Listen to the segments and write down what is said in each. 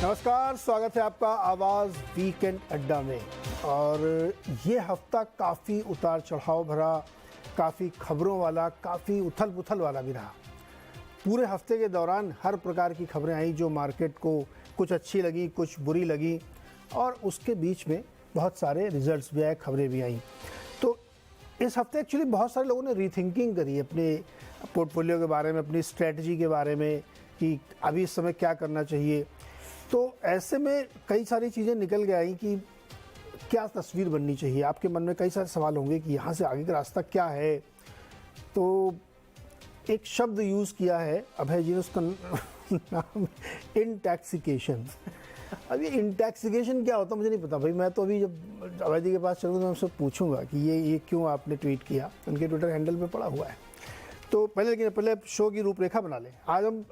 नमस्कार, स्वागत है आपका आवाज़ वीकेंड अड्डा में। और ये हफ्ता काफ़ी उतार चढ़ाव भरा, काफ़ी खबरों वाला, काफ़ी उथल पुथल वाला भी रहा। पूरे हफ्ते के दौरान हर प्रकार की खबरें आई जो मार्केट को कुछ अच्छी लगी, कुछ बुरी लगी, और उसके बीच में बहुत सारे रिजल्ट्स भी आए, खबरें भी आई। तो इस हफ्ते एक्चुअली बहुत सारे लोगों ने रीथिंकिंग करी अपने पोर्टफोलियो के बारे में, अपनी स्ट्रेटजी के बारे में कि अभी इस समय क्या करना चाहिए। तो ऐसे में कई सारी चीज़ें निकल के आई कि क्या तस्वीर बननी चाहिए। आपके मन में कई सारे सवाल होंगे कि यहाँ से आगे का रास्ता क्या है। तो एक शब्द यूज़ किया है अभय जी ने, उसका नाम इंटॉक्सिकेशन। अब ये इंटॉक्सिकेशन क्या होता है मुझे नहीं पता भाई। मैं तो अभी जब अभय जी के पास चलूँगा तो मैं उनसे पूछूंगा कि ये क्यों आपने ट्वीट किया। उनके ट्विटर हैंडल पे पड़ा हुआ है। तो पहले शो की रूपरेखा बना लें। आज हम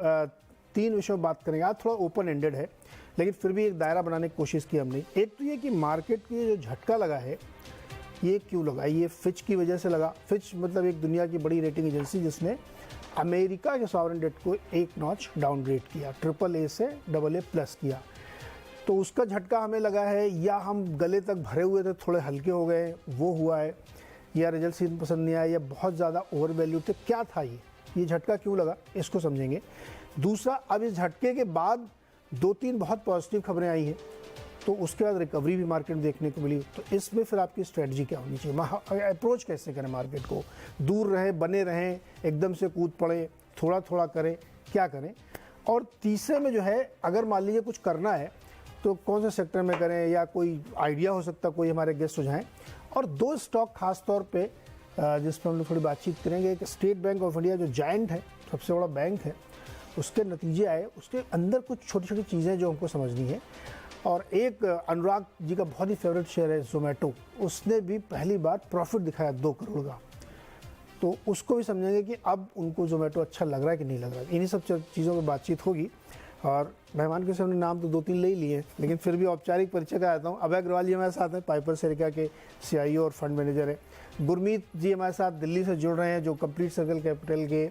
3 विषयों पर बात करेंगे। आज थोड़ा ओपन एंडेड है, लेकिन फिर भी एक दायरा बनाने की कोशिश की हमने। एक तो ये कि मार्केट की जो झटका लगा है ये क्यों लगा। ये फिच की वजह से लगा। फिच मतलब एक दुनिया की बड़ी रेटिंग एजेंसी जिसने अमेरिका के सॉवरेन डेट को एक नॉच डाउनग्रेड किया, AAA से AA+ किया। तो उसका झटका हमें लगा है, या हम गले तक भरे हुए थे थोड़े हल्के हो गए, वो हुआ है, या रिजल्ट सीन पसंद नहीं आया, या बहुत ज़्यादा ओवर वैल्यू थे। क्या था ये झटका क्यों लगा, इसको समझेंगे। दूसरा, अब इस झटके के बाद 2-3 बहुत पॉजिटिव खबरें आई हैं, तो उसके बाद रिकवरी भी मार्केट में देखने को मिली। तो इसमें फिर आपकी स्ट्रेटजी क्या होनी चाहिए, अप्रोच कैसे करें मार्केट को। दूर रहें, बने रहें, एकदम से कूद पड़े, थोड़ा थोड़ा करें, क्या करें। और तीसरे में जो है, अगर मान लीजिए कुछ करना है तो कौन से सेक्टर में करें, या कोई आइडिया हो सकता है, कोई हमारे गेस्ट सुझाएं। और 2 स्टॉक खास तौर पे जिस पर हम लोग थोड़ी बातचीत करेंगे। एक स्टेट बैंक ऑफ इंडिया जो जायंट है, सबसे बड़ा बैंक है, उसके नतीजे आए, उसके अंदर कुछ छोटी छोटी चीज़ें जो हमको समझनी है। और एक अनुराग जी का बहुत ही फेवरेट शेयर है जोमेटो, उसने भी पहली बार प्रॉफिट दिखाया 2 करोड़ का। तो उसको भी समझेंगे कि अब उनको जोमेटो अच्छा लग रहा है कि नहीं लग रहा है। इन्हीं सब चीज़ों पर बातचीत होगी। और मेहमान के सामने नाम तो 2-3 ले ही लिए, लेकिन फिर भी औपचारिक परिचय कराता हूँ। अभय अग्रवाल जी हमारे साथ हैं, पाइपर सेरिका के CIO और फंड मैनेजर हैं। गुरमीत जी हमारे साथ दिल्ली से जुड़ रहे हैं, जो कंप्लीट सर्कल कैपिटल के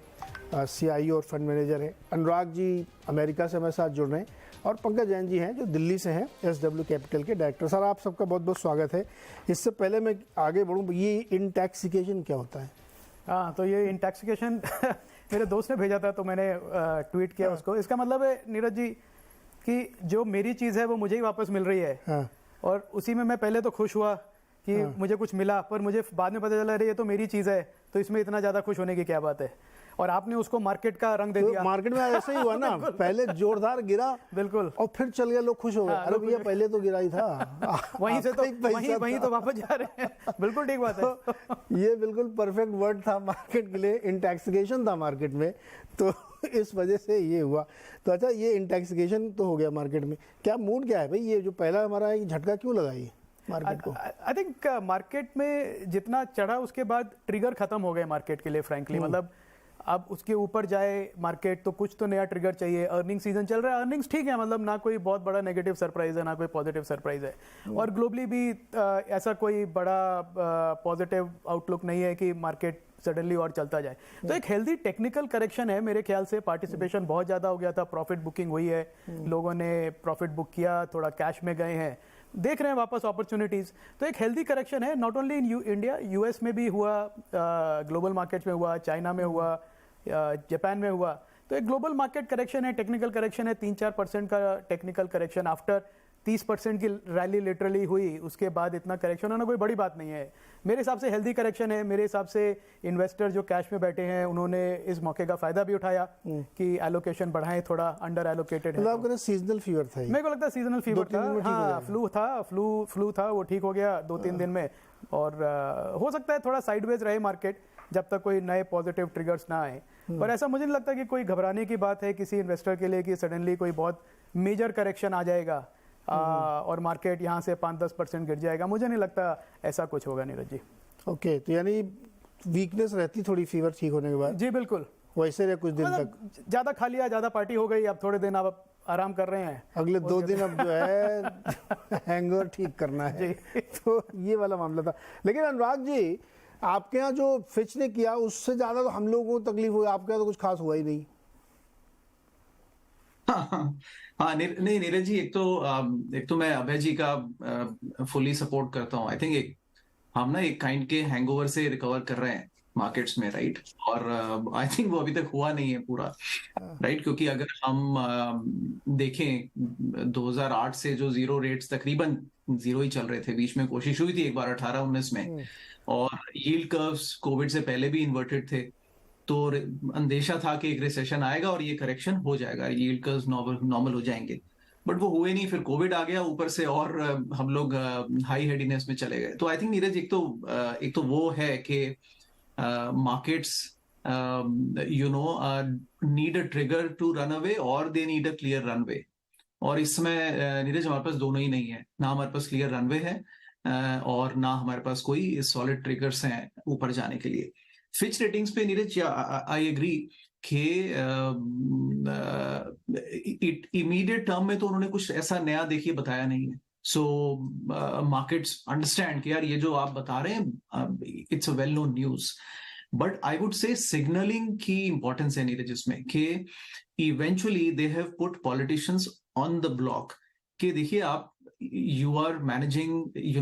CIO और फंड मैनेजर हैं। अनुराग जी अमेरिका से हमारे साथ जुड़ रहे हैं। और पंकज जैन जी हैं जो दिल्ली से हैं, SW कैपिटल के डायरेक्टर। सर, आप सबका बहुत बहुत स्वागत है। इससे पहले मैं आगे बढ़ूँ, ये इंटॉक्सिकेशन क्या होता है? हाँ, तो ये इंटॉक्सिकेशन मेरे दोस्त ने भेजा था, तो मैंने ट्वीट किया उसको। इसका मतलब है नीरज जी कि जो मेरी चीज़ है वो मुझे ही वापस मिल रही है। हाँ। और उसी में मैं पहले तो खुश हुआ कि मुझे कुछ मिला, पर मुझे बाद में पता चला रही है तो मेरी चीज़ है, तो इसमें इतना ज़्यादा खुश होने की क्या बात है। और आपने उसको मार्केट का रंग दे तो दिया। मार्केट में ऐसा ही हुआ ना, पहले जोरदार गिरा, बिल्कुल, और फिर चल गया, लोग खुश हो गए। अरे भैया पहले तो गिरा ही था। वहीं से तो वहीं तो वापस जा रहे हैं। बिल्कुल ठीक बात है। तो ये बिल्कुल परफेक्ट वर्ड था मार्केट के लिए, इंटॉक्सिकेशन था मार्केट में। तो इस वजह से ये हुआ। तो अच्छा, ये इंटॉक्सिकेशन तो हो गया मार्केट में। क्या मूड क्या है भाई, ये जो पहला हमारा है झटका क्यों लगा ये मार्केट को? आई थिंक मार्केट में जितना चढ़ा उसके बाद ट्रिगर खत्म हो गए मार्केट के लिए, फ्रैंकली। मतलब अब उसके ऊपर जाए मार्केट तो कुछ तो नया ट्रिगर चाहिए। अर्निंग सीजन चल रहा है, अर्निंग्स ठीक है, मतलब ना कोई बहुत बड़ा नेगेटिव सरप्राइज है, ना कोई पॉजिटिव सरप्राइज है। और ग्लोबली भी ऐसा कोई बड़ा पॉजिटिव आउटलुक नहीं है कि मार्केट सडनली और चलता जाए। तो एक हेल्दी टेक्निकल करेक्शन है मेरे ख्याल से। पार्टिसिपेशन बहुत ज़्यादा हो गया था, प्रॉफिट बुकिंग हुई है, लोगों ने प्रॉफिट बुक किया, थोड़ा कैश में गए हैं, देख रहे हैं वापस अपॉर्चुनिटीज। तो एक हेल्दी करेक्शन है, not only in India, US में भी हुआ, ग्लोबल मार्केट्स में हुआ, चाइना में हुआ, जापान में हुआ। तो एक ग्लोबल मार्केट करेक्शन है, टेक्निकल करेक्शन है, 3-4% का टेक्निकल करेक्शन आफ्टर 30% की रैली लिटरली हुई। उसके बाद इतना करेक्शन होना कोई बड़ी बात नहीं है। मेरे हिसाब से हेल्दी करेक्शन है। मेरे हिसाब से इन्वेस्टर जो कैश में बैठे हैं उन्होंने इस मौके का फायदा भी उठाया कि एलोकेशन बढ़ाएं, थोड़ा अंडर एलोकेटेड है। आपको सीजनल फीवर था? मेरे को लगता है सीजनल फीवर था। हाँ, फ्लू था, वो ठीक हो गया 2-3 दिन में। और हो सकता है थोड़ा साइडवेज रहे मार्केट जब तक कोई नए पॉजिटिव ट्रिगर्स ना आए। पर ऐसा मुझे नहीं लगता कि कोई घबराने की बात है किसी इन्वेस्टर के लिए कि सडनली कोई बहुत मेजर करेक्शन आ जाएगा और मार्केट यहाँ से 5-10% गिर जाएगा। मुझे नहीं लगता ऐसा कुछ होगा नीरज जी। ओके, तो यानी वीकनेस रहती थोड़ी फीवर ठीक होने के बाद? जी बिल्कुल, वैसे रहे कुछ दिन तक। ज़्यादा खा लिया, ज़्यादा पार्टी हो गई, अब थोड़े दिन आप आराम कर रहे हैं, अगले 2 दिन अब जो है हैंगओवर ठीक करना है। तो ये वाला मामला था। लेकिन अनुराग जी, आपके यहाँ जो फिच ने किया उससे ज़्यादा तो हम लोगों को तकलीफ हुई, आपके यहाँ तो कुछ खास हुआ ही नहीं। हाँ, हाँ नहीं नीरज जी, एक तो मैं अभय जी का फुली सपोर्ट करता हूँ। आई थिंक हम ना एक काइंड के हैंगओवर से रिकवर कर रहे हैं मार्केट्स में, राइट। और आई थिंक वो अभी तक हुआ नहीं है पूरा, राइट। क्योंकि अगर हम देखें 2008 से जो जीरो रेट्स तकरीबन जीरो ही चल रहे थे, बीच में कोशिश हुई थी एक बार 18-19 में, और यील्ड कर्व्स कोविड से पहले भी इन्वर्टेड थे, तो अंदेशा था कि एक रिसेशन आएगा और ये करेक्शन हो जाएगा, यील्ड कर्व्स नॉर्मल हो जाएंगे। बट वो हुए नहीं, फिर कोविड आ गया ऊपर से, और हम लोग हाई हेडीनेस में चले गए। तो आई थिंक नीरज, एक तो वो है कि markets need a trigger to run away, और they need a clear runway. और इस समय नीरज हमारे पास दोनों ही नहीं है, ना हमारे पास क्लियर रनवे है और ना हमारे पास कोई सॉलिड ट्रिगर्स हैं ऊपर जाने के लिए। फिच रेटिंग्स पे नीरज, आई एग्री कि इमीडिएट टर्म में तो उन्होंने कुछ ऐसा नया देखिए बताया नहीं है। सो मार्केट्स अंडरस्टैंड कि यार ये जो आप बता रहे हैं it's a well known news, but I would say signalling की इंपॉर्टेंस है नीरज इसमें, कि eventually they have put politicians on the block, कि देखिए आप you are managing,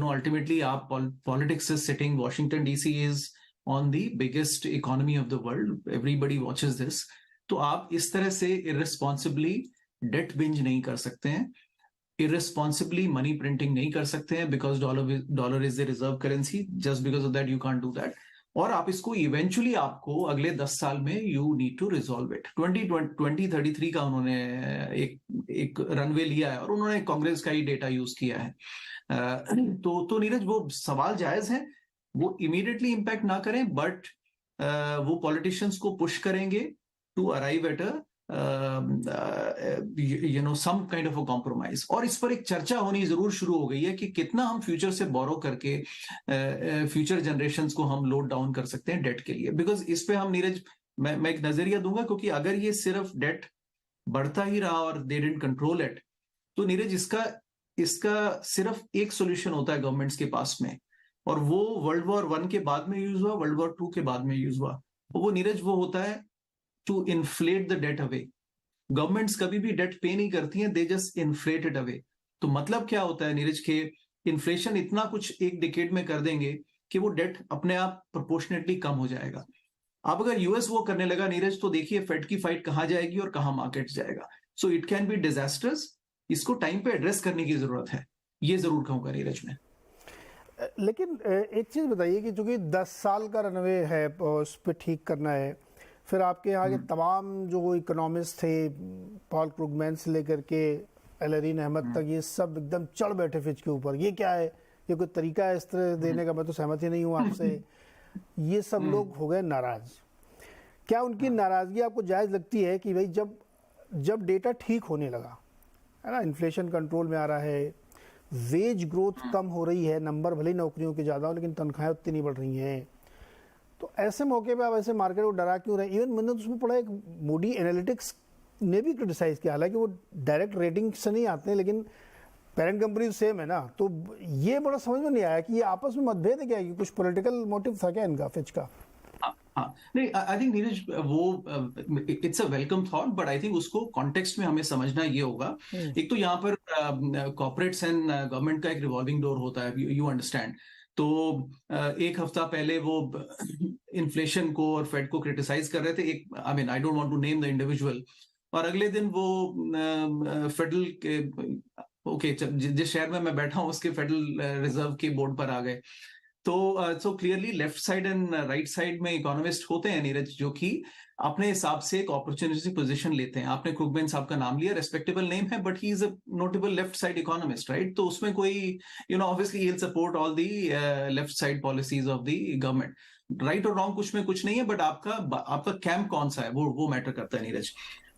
ultimately आप politics is sitting, Washington DC is on the biggest economy of the world, everybody watches this, तो आप इस तरह से irresponsibly debt binge नहीं कर सकते हैं, irresponsibly money printing नहीं कर सकते हैं, because dollar is the reserve currency, just because of that you can't do that। और आप इसको इवेंचुअली आपको अगले 10 साल में you need to resolve it. 2033 का उन्होंने एक रनवे लिया है, और उन्होंने कांग्रेस का ही डेटा यूज किया है। तो नीरज, वो सवाल जायज है, वो इमीडिएटली इंपैक्ट ना करें, बट वो पॉलिटिशियंस को पुश करेंगे to arrive at some kind of a compromise. और इस पर एक चर्चा होनी जरूर शुरू हो गई है कि कितना हम फ्यूचर से बोरो करके फ्यूचर जनरेशंस को हम लोड डाउन कर सकते हैं डेट के लिए। बिकॉज इस पे हम नीरज, मैं एक नजरिया दूंगा, क्योंकि अगर ये सिर्फ डेट बढ़ता ही रहा और दे डिडंट कंट्रोल इट, तो नीरज इसका सिर्फ एक सोल्यूशन होता है गवर्नमेंट्स के पास में, और वो वर्ल्ड वॉर 1 के बाद में यूज हुआ, वर्ल्ड वॉर 2 के बाद में यूज हुआ। वो नीरज वो होता है to inflate the debt away. Governments कभी भी डेट पे नहीं करती हैं, they just inflate it away. तो मतलब क्या होता है नीरज के इन्फ्लेशन इतना कुछ एक डिकेड में कर देंगे कि वो डेट अपने आप प्रोपोर्शनेटली कम हो जाएगा। अब अगर यूएस वो करने लगा नीरज, तो देखिए फेड की फाइट कहां जाएगी और कहां मार्केट जाएगा। So it can be disasters, इसको टाइम पे एड्रेस करने की जरूरत है, ये जरूर कहूंगा नीरज में। लेकिन एक चीज बताइए कि चूंकि 10 साल का रनवे है, उस पर ठीक करना है, फिर आपके यहाँ के तमाम जो इकोनॉमिस्ट थे, पॉल क्रुगमैन से लेकर के एलरीन अहमद तक, ये सब एकदम चढ़ बैठे फिच के ऊपर। ये क्या है, ये कोई तरीका है इस तरह देने का? मैं तो सहमत ही नहीं हूँ आपसे। ये सब लोग हो गए नाराज। क्या उनकी नाराजगी आपको जायज लगती है कि भाई जब डेटा ठीक होने लगा है ना, इन्फ्लेशन कंट्रोल में आ रहा है, वेज ग्रोथ कम हो रही है, नंबर भले ही नौकरियों के ज़्यादा हो लेकिन तनख्वाहें उतनी नहीं बढ़ रही हैं, तो ऐसे मौके पे आप ऐसे मार्केट को डरा क्यों रहे? इवन मैंने तो उसमें पढ़ा, एक मूडी एनालिटिक्स ने भी क्रिटिसाइज किया, हालांकि वो डायरेक्ट रेटिंग से नहीं आते हैं लेकिन पेरेंट कंपनी सेम है ना, तो ये बड़ा समझ में नहीं आया कि ये आपस में मतभेद है क्या, कि कुछ पॉलिटिकल मोटिव था क्या इनका फिच का? नहीं, आई थिंक नीरज वो it's a welcome thought, but I think उसको कॉन्टेक्स्ट में हमें समझना ये होगा। एक तो यहाँ पर कॉर्पोरेट्स एंड गवर्नमेंट का एक रिवॉल्विंग डोर होता है, यू अंडरस्टैंड। तो एक हफ्ता पहले वो इन्फ्लेशन को और फेड को क्रिटिसाइज कर रहे थे, एक I mean I don't want to name the individual, और अगले दिन वो फेडरल के जिस शहर में मैं बैठा हूँ उसके फेडरल रिजर्व के बोर्ड पर आ गए। तो clearly left side and right side में इकोनॉमिस्ट होते हैं नीरज, जो कि अपने हिसाब से एक अपॉर्चुनिटी पोजीशन लेते हैं। आपने क्रुगमैन साहब का नाम लिया, रेस्पेक्टेबल नेम है, but he is a notable left side economist, right. तो उसमें कोई obviously he will support all the left side policies of the government. Right और रॉन्ग कुछ में कुछ नहीं है, बट आपका कैंप कौन सा है वो मैटर करता है नीरज।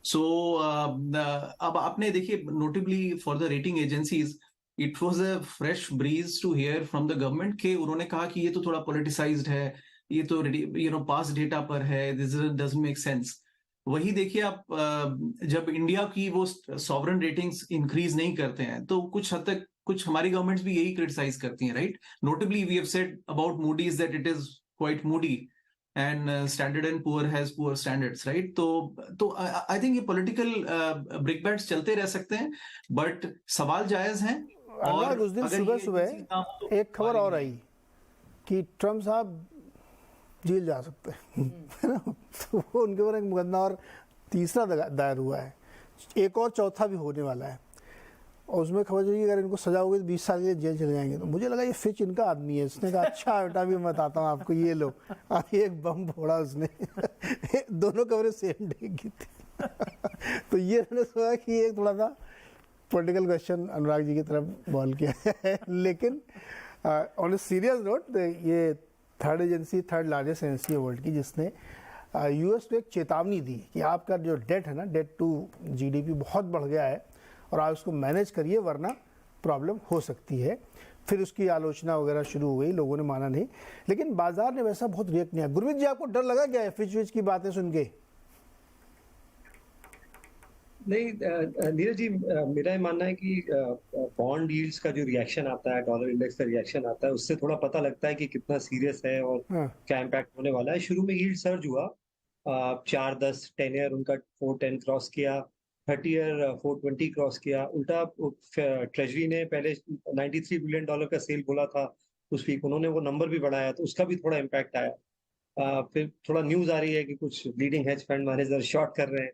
सो अब आपने देखिए, notably for the rating agencies, it was a fresh breeze to hear from the government कि उन्होंने कहा कि ये तो थोड़ा पॉलिटिसाइज्ड है, ये तो पास डेटा पर है, दिस डजंट मेक सेंस। वही देखिए आप, जब इंडिया की वो सॉवरेन रेटिंग्स इंक्रीज नहीं करते हैं, तो कुछ हद तक कुछ हमारी गवर्नमेंट्स भी यही क्रिटिसाइज करती हैं, right. Notably we have said about Moody's that it is quite moody, and standard and poor has poor standards, right? तो I think ये political brickbats चलते रह सकते हैं, but सवाल जायज हैं। और अनुराग, उस दिन अगर सुबह ये सुबह एजेंसी ना हो तो एक खबर सवाल ही और नहीं आई कि ट्रम्प साहब जेल जा सकते हैं, है ना? तो वो उनके ऊपर एक मुकदमा और तीसरा दायर हुआ है, एक और चौथा भी होने वाला है, और उसमें खबर चली अगर इनको सजा होगी तो 20 साल के लिए जेल चले जाएंगे। तो मुझे लगा ये फिच इनका आदमी है। उसने कहा अच्छा बेटा भी मैं बताता हूँ आपको, ये लो। एक बम फोड़ा उसने। दोनों खबरें सेम डे की थी। तो ये मैंने सोचा कि एक थोड़ा सा पॉलिटिकल क्वेश्चन अनुराग जी की तरफ बॉल किया है। लेकिन ऑन ए सीरियस नोट, ये third agency, third largest agency है वर्ल्ड की, जिसने यूएस को एक चेतावनी दी कि आपका जो डेट है ना, डेट टू जीडीपी बहुत बढ़ गया है और आप उसको मैनेज करिए वरना प्रॉब्लम हो सकती है। फिर उसकी आलोचना वगैरह शुरू हो गई, लोगों ने माना नहीं, लेकिन बाजार ने वैसा बहुत रिएक्ट नहीं किया। गुरमीत जी, आपको डर लगा क्या है फिच विच की बातें सुन के? नहीं नीरज जी, मेरा ये मानना है कि बॉन्ड यील्ड्स का जो रिएक्शन आता है, डॉलर इंडेक्स का रिएक्शन आता है, उससे थोड़ा पता लगता है कि कितना सीरियस है और हाँ, क्या इम्पैक्ट होने वाला है। शुरू में यील्ड सर्ज हुआ, 4-10 10 ईयर उनका 410 क्रॉस किया, 30 ईयर 420 क्रॉस किया। उल्टा ट्रेजरी ने पहले $93 बिलियन का सेल बोला था उस वीक, उन्होंने वो नंबर भी बढ़ाया, तो उसका भी थोड़ा इम्पैक्ट आया। फिर थोड़ा न्यूज आ रही है कि कुछ leading hedge fund manager short कर रहे हैं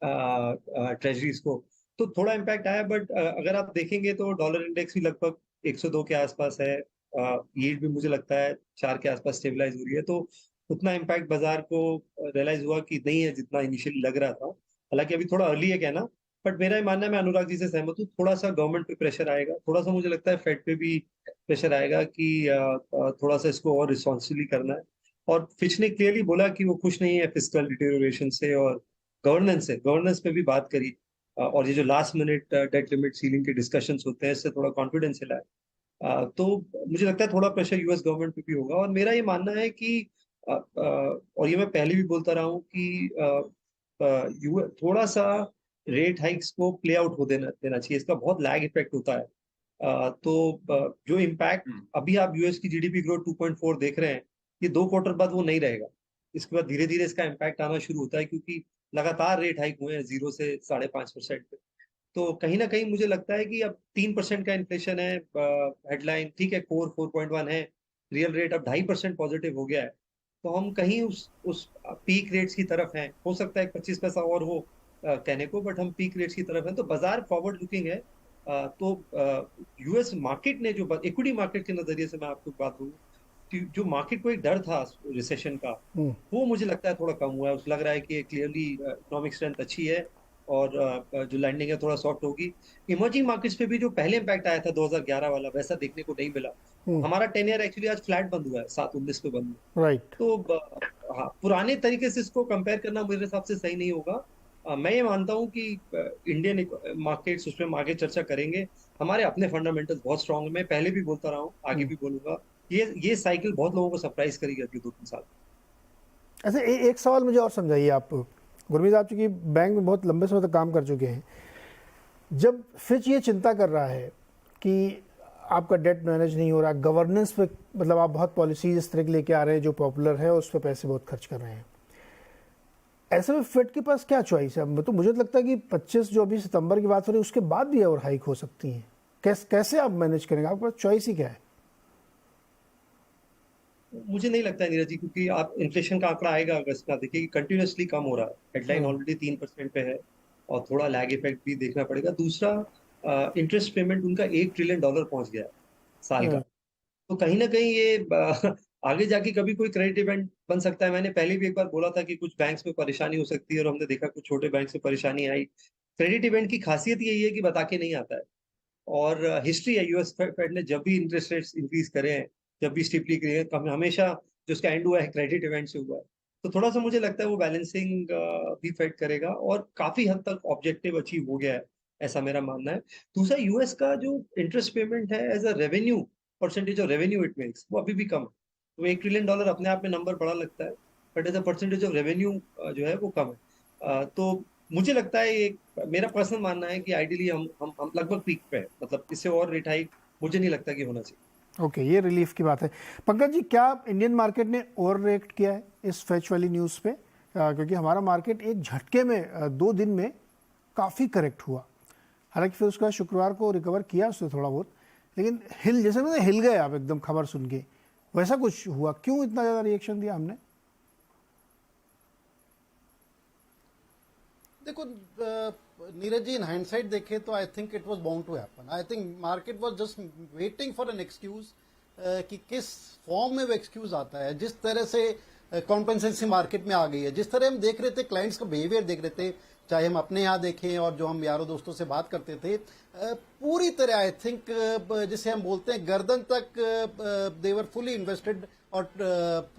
ट्रेजरीज को, तो थोड़ा इम्पैक्ट आया। बट अगर आप देखेंगे तो डॉलर इंडेक्स भी लगभग 102 के आसपास है, यील्ड भी मुझे लगता है 4 के आसपास स्टेबलाइज हो रही है, तो उतना इम्पैक्ट बाजार को रियलाइज हुआ कि नहीं है जितना इनिशियली लग रहा था। हालांकि अभी थोड़ा अर्ली है कहना, बट मेरा ये मानना है, मैं अनुराग जी से सहमत हूँ, थोड़ा सा गवर्नमेंट पे प्रेशर आएगा, थोड़ा सा मुझे लगता है फेड पे भी प्रेशर आएगा कि थोड़ा सा इसको और रिस्पॉन्सिबली करना है। और फिच ने क्लियरली बोला कि वो खुश नहीं है फिस्कल डिटेरियोरेशन से, और गवर्नेंस पे भी बात करी। और ये जो last minute debt limit ceiling के डिस्कशंस होते हैं, इससे थोड़ा कॉन्फिडेंस हिला है। तो मुझे लगता है थोड़ा प्रेशर यूएस गवर्नमेंट पे भी होगा। और मेरा ये मानना है कि और ये मैं पहले भी बोलता रहा हूँ कि थोड़ा सा रेट हाइक्स को प्ले आउट हो देना चाहिए, इसका बहुत लैग इफेक्ट होता है। तो जो इम्पैक्ट अभी आप यूएस की जीडीपी ग्रोथ 2.4 देख रहे हैं, ये 2 क्वार्टर बाद वो नहीं रहेगा। इसके बाद धीरे धीरे इसका इम्पैक्ट आना शुरू होता है, क्योंकि लगातार रेट हाइक हुए हैं 0 से 5.5% पे। तो कहीं ना कहीं मुझे लगता है कि अब 3% का इन्फ्लेशन है, हेडलाइन ठीक है, कोर 4.1 है, रियल रेट अब 2.5% पॉजिटिव हो गया है। तो हम कहीं उस पीक रेट्स की तरफ हैं। हो सकता है 25 पैसा और हो कहने को, बट हम पीक रेट्स की तरफ हैं। तो बाजार फॉरवर्ड लुकिंग है। तो यूएस मार्केट ने जो इक्विटी मार्केट के नजरिए से मैं आपको बात बोलूँ, जो मार्केट को एक डर था रिसेशन का, वो मुझे लगता है थोड़ा कम हुआ है। उस लग रहा है कि क्लियरली इकोनॉमिक स्ट्रेंथ अच्छी है और जो लैंडिंग है थोड़ा सॉफ्ट होगी। इमर्जिंग मार्केट्स पे भी जो पहले इम्पैक्ट आया था 2011 वाला, वैसा देखने को नहीं मिला। हमारा 10 ईयर एक्चुअली आज फ्लैट बंद हुआ है, 7.19 पे बंद हुआ। राइट। तो हाँ, पुराने तरीके से इसको कंपेयर करना मेरे हिसाब से सही नहीं होगा। मैं ये मानता हूँ कि इंडियन मार्केट्स, उसमें हम आगे चर्चा करेंगे, हमारे अपने फंडामेंटल्स बहुत स्ट्रांग है। मैं पहले भी बोलता रहा हूँ, आगे भी बोलूंगा। ये साइकिल बहुत लोगों को सरप्राइज करेगी अगले 2-3 साल। ऐसे एक सवाल मुझे और समझाइए आप गुरमीत, आप चूंकि बैंक में बहुत लंबे समय तक काम कर चुके हैं, जब फिच ये चिंता कर रहा है कि आपका डेट मैनेज नहीं हो रहा, गवर्नेंस पे मतलब आप बहुत पॉलिसीज इस तरह की लेके आ रहे हैं जो पॉपुलर है, उस पर पैसे बहुत खर्च कर रहे हैं, ऐसे में फेड के पास क्या चॉइस है? तो मुझे लगता है कि 25 जो अभी सितंबर की बात हो रही है उसके बाद भी और हाइक हो सकती है। कैसे आप मैनेज करेंगे? आपके पास चॉइस ही क्या है? मुझे नहीं लगता है नीरज जी, क्योंकि आप इन्फ्लेशन का आंकड़ा आएगा अगस्त में, आप देखिए कि कंटिन्यूसली कम हो रहा है। हेडलाइन ऑलरेडी 3% पे है और थोड़ा लैग इफेक्ट भी देखना पड़ेगा। दूसरा, इंटरेस्ट पेमेंट उनका $1 ट्रिलियन पहुंच गया है साल का। तो कहीं ना कहीं ये आगे जाके कभी कोई क्रेडिट इवेंट बन सकता है। मैंने पहले भी एक बार बोला था कि कुछ बैंक्स में परेशानी हो सकती है, और हमने देखा कुछ छोटे बैंक से परेशानी आई। क्रेडिट इवेंट की खासियत यही है कि बता के नहीं आता है। और हिस्ट्री है, यूएस फेड ने जब भी इंटरेस्ट रेट्स इंक्रीज करे हैं, जब भी स्टीपली करे हैं, हमेशा जो उसका एंड हुआ है क्रेडिट इवेंट से हुआ है। तो थोड़ा सा मुझे लगता है वो बैलेंसिंग भी फेड करेगा, और काफी हद तक ऑब्जेक्टिव अचीव हो गया है, ऐसा मेरा मानना है। दूसरा, यूएस का जो इंटरेस्ट पेमेंट है as a revenue, percentage of revenue it makes, वो अभी भी कम है। तो $1 ट्रिलियन अपने आप में नंबर बड़ा लगता है, but as a percentage of revenue जो है वो कम है। तो मुझे लगता है, एक मेरा पर्सनल मानना है कि आइडियली हम लगभग पीक पे है, मतलब इससे और रेट हाइक मुझे नहीं लगता कि होना चाहिए। ओके, ये रिलीफ की बात है। पंकज जी, क्या इंडियन मार्केट ने ओवर रिएक्ट किया है इस फैच वाली न्यूज़ पे? क्योंकि हमारा मार्केट एक झटके में 2 दिन में काफ़ी करेक्ट हुआ, हालांकि फिर उसका शुक्रवार को रिकवर किया उसने थोड़ा बहुत, लेकिन जैसे ना हिल गए आप एकदम खबर सुन के, वैसा कुछ हुआ? क्यों इतना ज़्यादा रिएक्शन दिया हमने? देखो नीरज जी, इन हाइंडसाइट देखे तो I think it was bound to happen. I think market was just waiting for an excuse कि किस फॉर्म में वो एक्सक्यूज आता है। जिस तरह से कॉम्पेंसेंसी मार्केट में आ गई है, जिस तरह हम देख रहे थे क्लाइंट्स का बिहेवियर देख रहे थे, चाहे हम अपने यहाँ देखें और जो हम यारों दोस्तों से बात करते थे, पूरी तरह आई थिंक जिसे हम बोलते हैं गर्दन तक देवर फुली इन्वेस्टेड और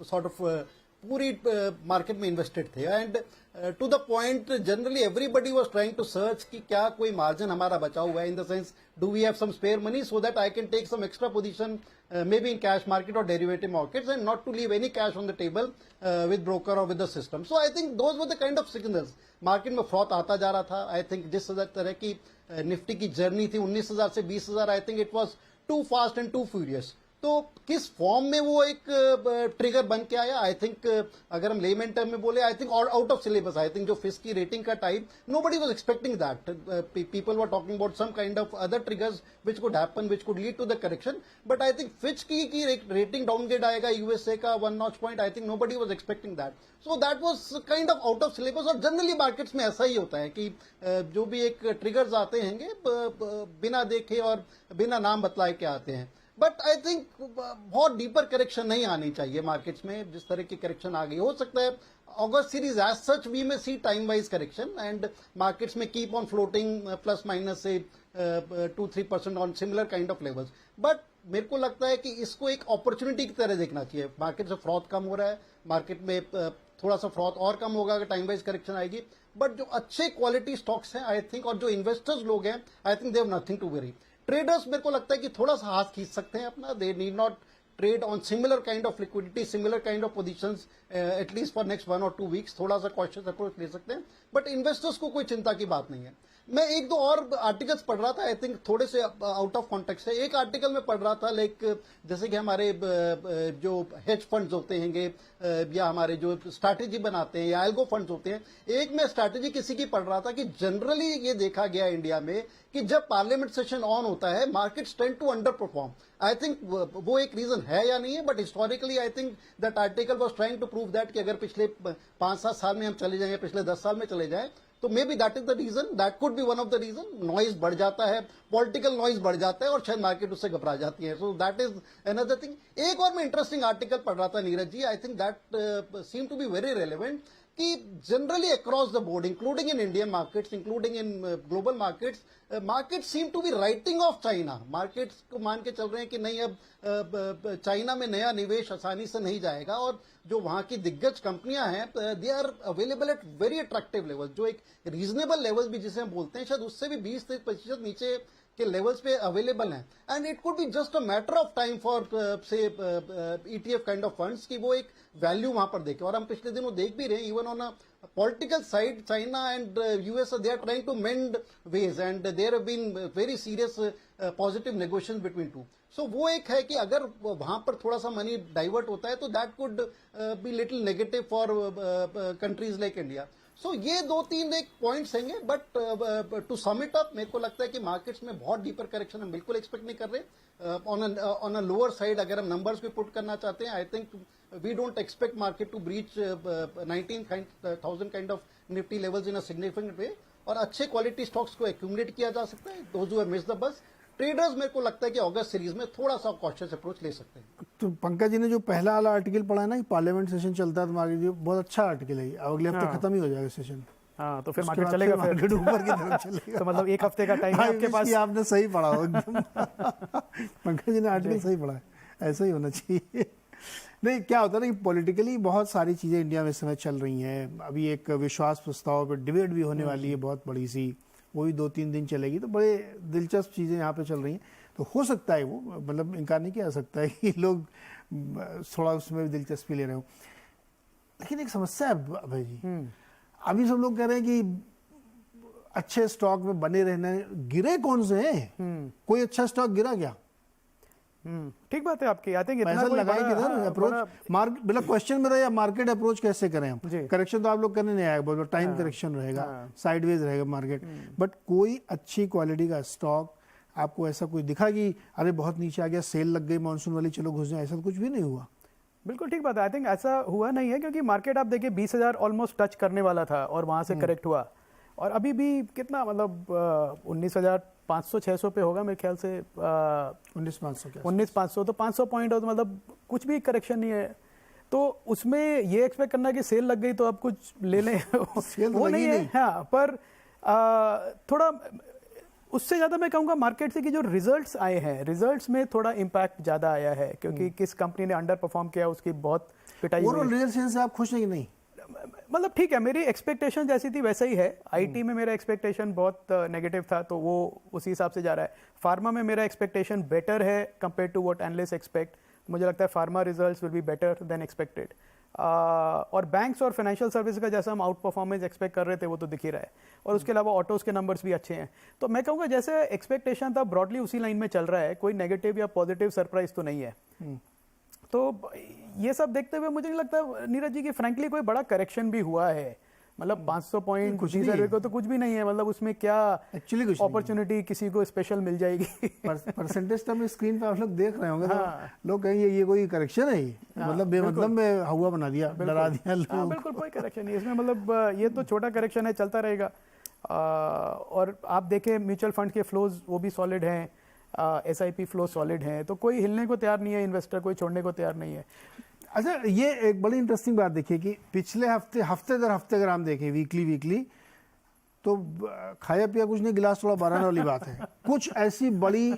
सॉर्ट ऑफ पूरी मार्केट में इन्वेस्टेड थे। And to the point generally everybody was trying to search कि क्या कोई मार्जिन हमारा बचा हुआ है, in the sense do we have some spare money so that I can take some extra position maybe in cash market और derivative markets and not to leave any cash on the table with broker और with the system. So I think those were the kind of signals. Market में froth आता जा रहा था। I think जिस तरह की निफ्टी की जर्नी थी 19,000 से 20,000, I think it was too fast and too furious. तो किस फॉर्म में वो एक ट्रिगर बन के आया, आई थिंक अगर हम लेमन टर्म में बोले, I think out of syllabus. I think जो फिश की रेटिंग का time, nobody was expecting that. People were talking about some kind of other triggers which could happen, which could lead to the correction. But I think Fitch की rating downgrade आएगा USA का 1 notch point, I think nobody was expecting that. So that was kind of out of syllabus. और generally markets में ऐसा ही होता है कि जो भी एक ट्रिगर्स आते हैं बिना देखे और बिना नाम बतलाए के आते हैं। बट आई थिंक बहुत डीपर करेक्शन नहीं आनी चाहिए मार्केट्स में। जिस तरह की करेक्शन आ गई, हो सकता है अगस्त series as such we may see time wise correction and markets में keep on floating plus minus से 2-3% on similar kind of levels. But मेरे को लगता है कि इसको एक अपॉर्चुनिटी की तरह देखना चाहिए। मार्केट से फ्रॉथ कम हो रहा है, मार्केट में थोड़ा सा फ्रॉथ और कम होगा अगर टाइम वाइज करेक्शन आएगी। बट जो अच्छे क्वालिटी स्टॉक्स हैं आई थिंक, और जो इन्वेस्टर्स लोग हैं, I think they have nothing to worry. Traders मेरे को लगता है कि थोड़ा सा हाथ खींच सकते हैं अपना। They need not trade on similar kind of liquidity, similar kind of positions at least for next 1 और 2 वीक्स। थोड़ा सा कॉशियस अप्रोच ले सकते हैं, बट इन्वेस्टर्स को कोई चिंता की बात नहीं है। मैं 1-2 और आर्टिकल्स पढ़ रहा था, आई थिंक थोड़े से आउट ऑफ कॉन्टेक्स्ट है। एक आर्टिकल में पढ़ रहा था लाइक जैसे कि हमारे जो हेज फंड्स होते हैं या हमारे जो स्ट्रैटेजी बनाते हैं या एल्गो फंड्स होते हैं, एक में स्ट्रैटेजी किसी की पढ़ रहा था कि जनरली ये देखा गया इंडिया में कि जब पार्लियामेंट सेशन ऑन होता है markets tend to underperform. I think वो एक रीजन है या नहीं है, but historically I think that article was trying to prove that कि अगर पिछले 5-7 साल में हम चले जाएं या पिछले 10 साल में चले जाएं, तो maybe that is the reason, that could be one of the reason. Noise बढ़ जाता है, पॉलिटिकल नॉइज बढ़ जाता है और शायद मार्केट उससे घबरा जाती है। So that is another thing. एक और मैं इंटरेस्टिंग आर्टिकल पढ़ रहा था Neeraj ji, I think that seem to be very relevant, कि generally across the board including in Indian markets, including in global markets, market seem to be writing off China. Markets को मान के चल रहे हैं कि नहीं, अब चाइना में नया निवेश आसानी से नहीं जाएगा और जो वहां की दिग्गज कंपनियां हैं they are available at very attractive level. जो एक रीजनेबल लेवल भी जिसे हम बोलते हैं, शायद उससे भी 20-30% नीचे के लेवल्स पे अवेलेबल हैं। And it could be just a matter of time for से ETF काइंड ऑफ फंड्स की वो एक वैल्यू वहां पर देखें। और हम पिछले दिनों देख भी रहे हैं, even on a political side, China and US, they are trying to mend ways and there have been very serious positive negotiations between two. So वो एक है कि अगर वहां पर थोड़ा सा मनी डाइवर्ट होता है तो that could be little negative for countries like India. So ये 2-3 एक पॉइंट्स हैं, but to sum it up मेरे को लगता है कि मार्केट्स में बहुत डीपर करेक्शन हम बिल्कुल एक्सपेक्ट नहीं कर रहे। ऑन अ लोअर साइड अगर हम नंबर्स भी पुट करना चाहते हैं, I think we don't expect market to breach 19,000 kind of nifty levels in a significant way, और अच्छे क्वालिटी स्टॉक्स को एक्यूमुलेट किया जा सकता है। those who have missed the bus, traders मेरे को लगता है कि अगस्त सीरीज में थोड़ा सा कॉशियस अप्रोच ले सकते हैं। तो पंकज जी ने जो पहला वाला आर्टिकल पढ़ा है ना, पार्लियामेंट सेशन चलता है तो मार्केट, बहुत अच्छा आर्टिकल है। अगले हफ्ते खत्म ही हो जाएगा सेशन। हाँ, तो फिर मार्केट चलेगा, फिर मार्केट ऊपर की तरफ चलेगा। तो मतलब एक हफ्ते का टाइम है आपके पास। आपने सही पढ़ा हो एकदम। पंकज जी ने आर्टिकल सही पढ़ा है, ऐसा ही होना चाहिए। नहीं, क्या होता है ना कि पॉलिटिकली बहुत सारी चीज़ें इंडिया में इस समय चल रही हैं। अभी एक विश्वास प्रस्ताव पर डिबेट भी होने वाली है बहुत बड़ी सी, वो भी 2-3 दिन चलेगी। तो बड़े दिलचस्प चीज़ें यहाँ पे चल रही हैं। तो हो सकता है वो, मतलब इनकार नहीं किया जा सकता है कि लोग थोड़ा उसमें भी दिलचस्पी ले रहे हो। लेकिन एक समस्या है भाई जी, अभी सब लोग कह रहे हैं कि अच्छे स्टॉक में बने रहना, गिरे कौन से हैं? कोई अच्छा स्टॉक गिरा क्या? ठीक बात है आपकी। आई थिंक इतना पैसा कोई लगाए बड़ा- किधर हाँ, अप्रोच बड़ा- मार्केट मतलब क्वेश्चन मेरा या मार्केट अप्रोच कैसे करें हम? जी। करेक्शन तो आप लोग करने नहीं आएगा, बोलो टाइम हाँ, करेक्शन रहेगा, हाँ। साइडवेज रहेगा मार्केट, बट कोई अच्छी क्वालिटी का स्टॉक आपको ऐसा कोई दिखा कि अरे बहुत नीचे आ गया, सेल लग गई मानसून वाली, चलो घुस जाए, ऐसा तो कुछ भी नहीं हुआ? बिल्कुल ठीक बात है। आई थिंक ऐसा हुआ नहीं है, क्योंकि मार्केट आप देखिए 20,000 ऑलमोस्ट टच करने वाला था और वहां से करेक्ट हुआ, और अभी भी कितना मतलब 19,500-600 पे होगा मेरे ख्याल से, 19,500 क्या? 19,500, तो 500 पॉइंट हो तो मतलब कुछ भी करेक्शन नहीं है। तो उसमें ये एक्सपेक्ट करना कि सेल लग गई तो अब कुछ ले लें सेल तो वो लगी नहीं है। नहीं। हाँ, पर थोड़ा उससे ज़्यादा मैं कहूँगा मार्केट से कि जो रिजल्ट्स आए हैं, रिजल्ट्स में थोड़ा इम्पैक्ट ज़्यादा आया है, क्योंकि किस कंपनी ने अंडर परफॉर्म किया उसकी बहुत पिटाई हुई। ओवरऑल रिजल्ट से आप खुश हैं कि नहीं? मतलब ठीक है, मेरी एक्सपेक्टेशन जैसी थी वैसा ही है। आईटी में मेरा एक्सपेक्टेशन बहुत नेगेटिव था, तो वो उसी हिसाब से जा रहा है। फार्मा में मेरा एक्सपेक्टेशन बेटर है compare to what analyst expect. मुझे लगता है pharma results will be better than expected. और बैंक्स और फाइनेंशियल सर्विस का जैसा हम आउट परफॉर्मेंस एक्सपेक्ट कर रहे थे वो तो दिख ही रहा है, और उसके अलावा ऑटोज के नंबर्स भी अच्छे हैं। तो मैं कहूँगा जैसे एक्सपेक्टेशन था ब्रॉडली उसी लाइन में चल रहा है, कोई नेगेटिव या पॉजिटिव सरप्राइज तो नहीं है। तो ये सब देखते हुए मुझे नहीं लगता नीरज जी कि फ्रैंकली कोई बड़ा करेक्शन भी हुआ है। मतलब 500 पॉइंट कुछ कुछ नहीं है। को तो कुछ भी नहीं है, मतलब उसमें क्या एक्चुअली कुछ नहीं है। अपॉर्चुनिटी किसी को स्पेशल मिल जाएगी। परसेंटेज तो स्क्रीन पे आप लोग देख रहे होंगे, तो हाँ। लोग कहेंगे ये कोई करेक्शन है, मतलब बेमतलब में हुआ बना दिया, डरा दिया हाँ, लोग। बिल्कुल कोई करेक्शन नहीं इसमें, मतलब ये तो छोटा करेक्शन है, चलता रहेगा। और आप देखें म्यूचुअल फंड के फ्लोज वो भी सॉलिड हैं, SIP फ्लो सॉलिड हैं, तो कोई हिलने को तैयार नहीं है, इन्वेस्टर कोई छोड़ने को तैयार नहीं है। अच्छा, ये एक बड़ी इंटरेस्टिंग बात देखिए कि पिछले हफ्ते दर हफ्ते अगर हम देखें वीकली तो खाया पिया कुछ नहीं, गिलास थोड़ा भराने वाली बात है। कुछ ऐसी बड़ी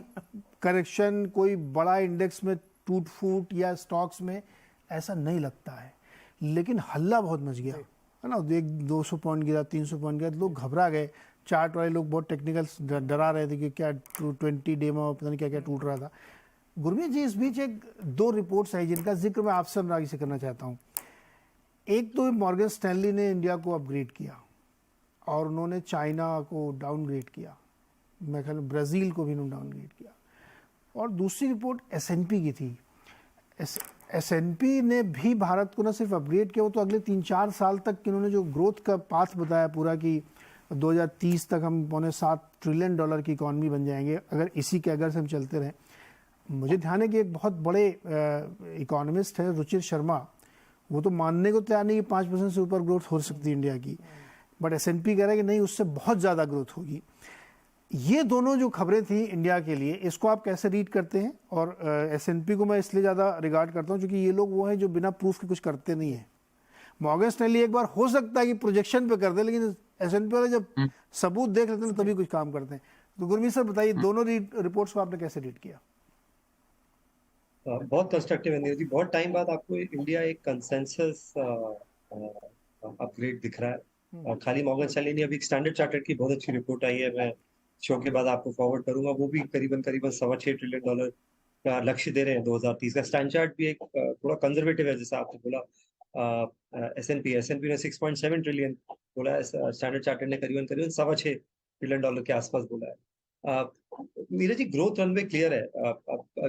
करेक्शन कोई बड़ा इंडेक्स में टूट फूट या स्टॉक्स में ऐसा नहीं लगता है, लेकिन हल्ला बहुत मच गया है ना। 200 पॉइंट गिरा, 300 पॉइंट गिरा, लोग घबरा गए। चार्ट वाले लोग बहुत टेक्निकल डरा रहे थे कि क्या 20 डे में पता नहीं क्या क्या टूट रहा था। गुरमीत जी, इस बीच एक दो रिपोर्ट्स आई जिनका जिक्र मैं आपसे अनुरागी से करना चाहता हूँ। एक तो मॉर्गन स्टैनली ने इंडिया को अपग्रेड किया और उन्होंने चाइना को डाउनग्रेड किया, मैं ख्याल ब्राज़ील को भी उन्होंने डाउनग्रेड किया। और दूसरी रिपोर्ट S&P की थी। S&P ने भी भारत को न सिर्फ अपग्रेड किया, वो तो अगले 3-4 साल तक इन्होंने जो ग्रोथ का पाथ बताया पूरा कि 2030 तक हम $7 ट्रिलियन की इकॉनमी बन जाएंगे अगर इसी के अगर से हम चलते रहें। मुझे ध्यान है कि एक बहुत बड़े इकोनॉमिस्ट है रुचिर शर्मा, वो तो मानने को तैयार नहीं कि 5% से ऊपर ग्रोथ हो सकती है इंडिया की, बट S&P कह रहा है कि नहीं, उससे बहुत ज़्यादा ग्रोथ होगी। ये दोनों जो खबरें थी इंडिया के लिए, इसको आप कैसे रीड करते हैं? और S&P को मैं इसलिए ज़्यादा रिगार्ड करता हूँ क्योंकि ये लोग वो हैं जो बिना प्रूफ के कुछ करते नहीं हैं। मॉर्गन स्टैनली एक बार हो सकता है कि प्रोजेक्शन पे कर दे, लेकिन S&P वाले जब सबूत देख लेते हैं तभी कुछ काम करते हैं। तो गुरमीत सर बताइए, दोनों रिपोर्ट्स को आपने कैसे रीड किया? बहुत कंस्ट्रक्टिव है नीरज जी। बहुत टाइम बाद आपको इंडिया एक कंसेंसस अपग्रेड दिख रहा है। और खाली मॉर्गन स्टैनली ने अभी स्टैंडर्ड चार्टर्ड की बहुत अच्छी रिपोर्ट आई है, मैं शो के बाद आपको फॉरवर्ड करूंगा। वो भी करीबन $6.25 ट्रिलियन का लक्ष्य दे रहे हैं 2030 का। स्टैंडर्ड चार्ट भी एक थोड़ा कंजर्वेटिव है, जैसा आपने बोला। S&P ने 6.7 ट्रिलियन बोला है, स्टैंडर्ड चार्टर्ड ने करीबन $6.25 ट्रिलियन के आसपास बोला है। Neeraj ji, growth runway clear है।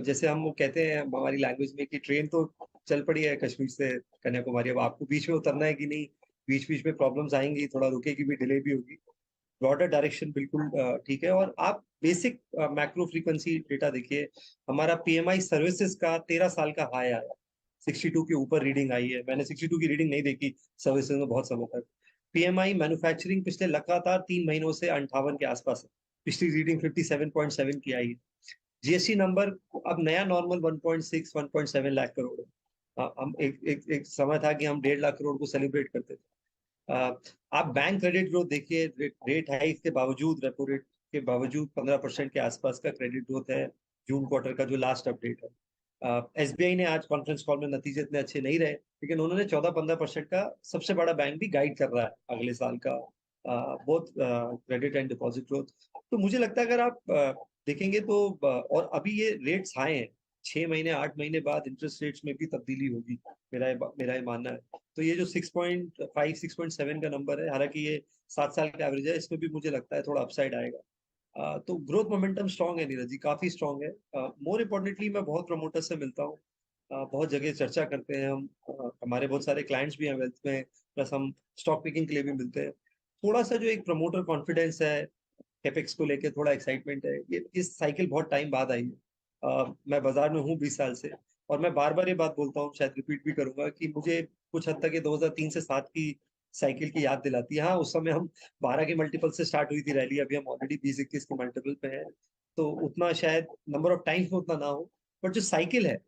जैसे हम वो कहते हैं हमारी लैंग्वेज में कि ट्रेन तो चल पड़ी है कश्मीर से कन्याकुमारी, अब आपको बीच में उतरना है कि नहीं, बीच बीच में प्रॉब्लम्स आएंगी, थोड़ा रुकेगी भी, डिले भी होगी। ब्रॉडर डायरेक्शन बिल्कुल ठीक है। और आप बेसिक मैक्रो फ्रीक्वेंसी डेटा देखिए, हमारा PMI सर्विसेज का 13 साल का हाई आया, 62 के ऊपर रीडिंग आई है। मैंने 62 की रीडिंग नहीं देखी सर्विसेज में बहुत समय तक। PMI मैन्युफैक्चरिंग पिछले लगातार 3 महीनों से 58 के आसपास है, पिछली रीडिंग 57.7 की आई है। GST नंबर अब नया नॉर्मल 1.6-1.7 लाख करोड़ है। हम एक समय था कि हम 1.5 लाख करोड़ को सेलिब्रेट करते थे। आप बैंक क्रेडिट ग्रोथ देखिए, रेट हाइक के बावजूद, रेपो रेट के बावजूद 15% के आसपास का क्रेडिट ग्रोथ है जून क्वार्टर का जो लास्ट अपडेट है। SBI ने आज कॉन्फ्रेंस कॉल में नतीजे इतने अच्छे नहीं रहे, लेकिन उन्होंने 14-15% का सबसे बड़ा बैंक भी गाइड कर रहा है अगले साल का both credit and deposit growth. तो मुझे लगता है अगर आप देखेंगे तो और अभी ये रेट्स हाई हैं, 6 महीने 8 महीने बाद इंटरेस्ट रेट्स में भी तब्दीली होगी, मेरा ये मानना है। तो ये जो 6.5 6.7 का नंबर है, हालांकि ये 7 साल का एवरेज है, इसमें भी मुझे लगता है थोड़ा अपसाइड आएगा। तो ग्रोथ मोमेंटम स्ट्रांग है नीरज जी, काफी स्ट्रांग है। मोर इम्पोर्टेंटली मैं बहुत प्रमोटर से मिलता हूँ, बहुत जगह चर्चा करते हैं हम, हमारे बहुत सारे क्लाइंट्स भी हैं वेल्थ में, प्लस हम स्टॉक पिकिंग के लिए भी मिलते हैं। थोड़ा सा जो एक प्रमोटर कॉन्फिडेंस है, कैपेक्स को लेके थोड़ा एक्साइटमेंट है, ये इस साइकिल बहुत टाइम बाद आई है। मैं बाजार में हूँ 20 साल से, और मैं बार बार ये बात बोलता हूँ, शायद रिपीट भी करूंगा, कि मुझे कुछ हद तक ये 2003 से 7 की साइकिल की याद दिलाती है। हाँ, उस समय हम 12 के मल्टीपल से स्टार्ट हुई थी रैली, अभी हम ऑलरेडी 20-21 के मल्टीपल पे हैं, तो उतना शायद नंबर ऑफ टाइम्स में उतना ना हो, बट जो साइकिल है,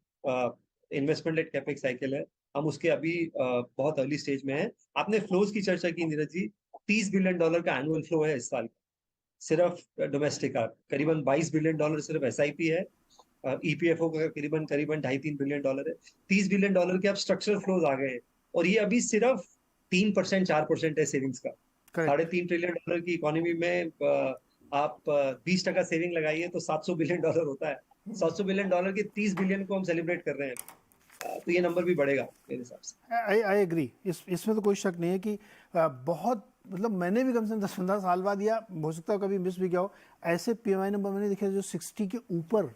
इन्वेस्टमेंट लेड कैपेक्स साइकिल है, हम उसके अभी बहुत अर्ली स्टेज में है। आपने फ्लोज की चर्चा की नीरज जी, $30 बिलियन का एनुअल फ्लो है इस साल, सिर्फ डोमेस्टिक का करीबन $22 बिलियन सिर्फ एसआईपी है, ईपीएफओ का करीबन करीबन $2.5-3 बिलियन है, $30 बिलियन के अब स्ट्रक्चरल फ्लोज आ गए हैं, और ये अभी सिर्फ 3% 4% है सेविंग्स का। करेक्ट। $3.5 ट्रिलियन की इकोनॉमी में आप 20% सेविंग लगाइए तो $700 बिलियन होता है। $700 बिलियन के 30 बिलियन को हम सेलिब्रेट कर रहे हैं, तो ये नंबर भी बढ़ेगा मेरे हिसाब से। आई एग्री, इसमें तो कोई शक नहीं है कि बहुत, मतलब मैंने भी कम से कम 10-15 साल बाद, या हो सकता है कभी मिस भी किया हो, ऐसे पीएमआई नंबर मैंने देखे जो 60 के ऊपर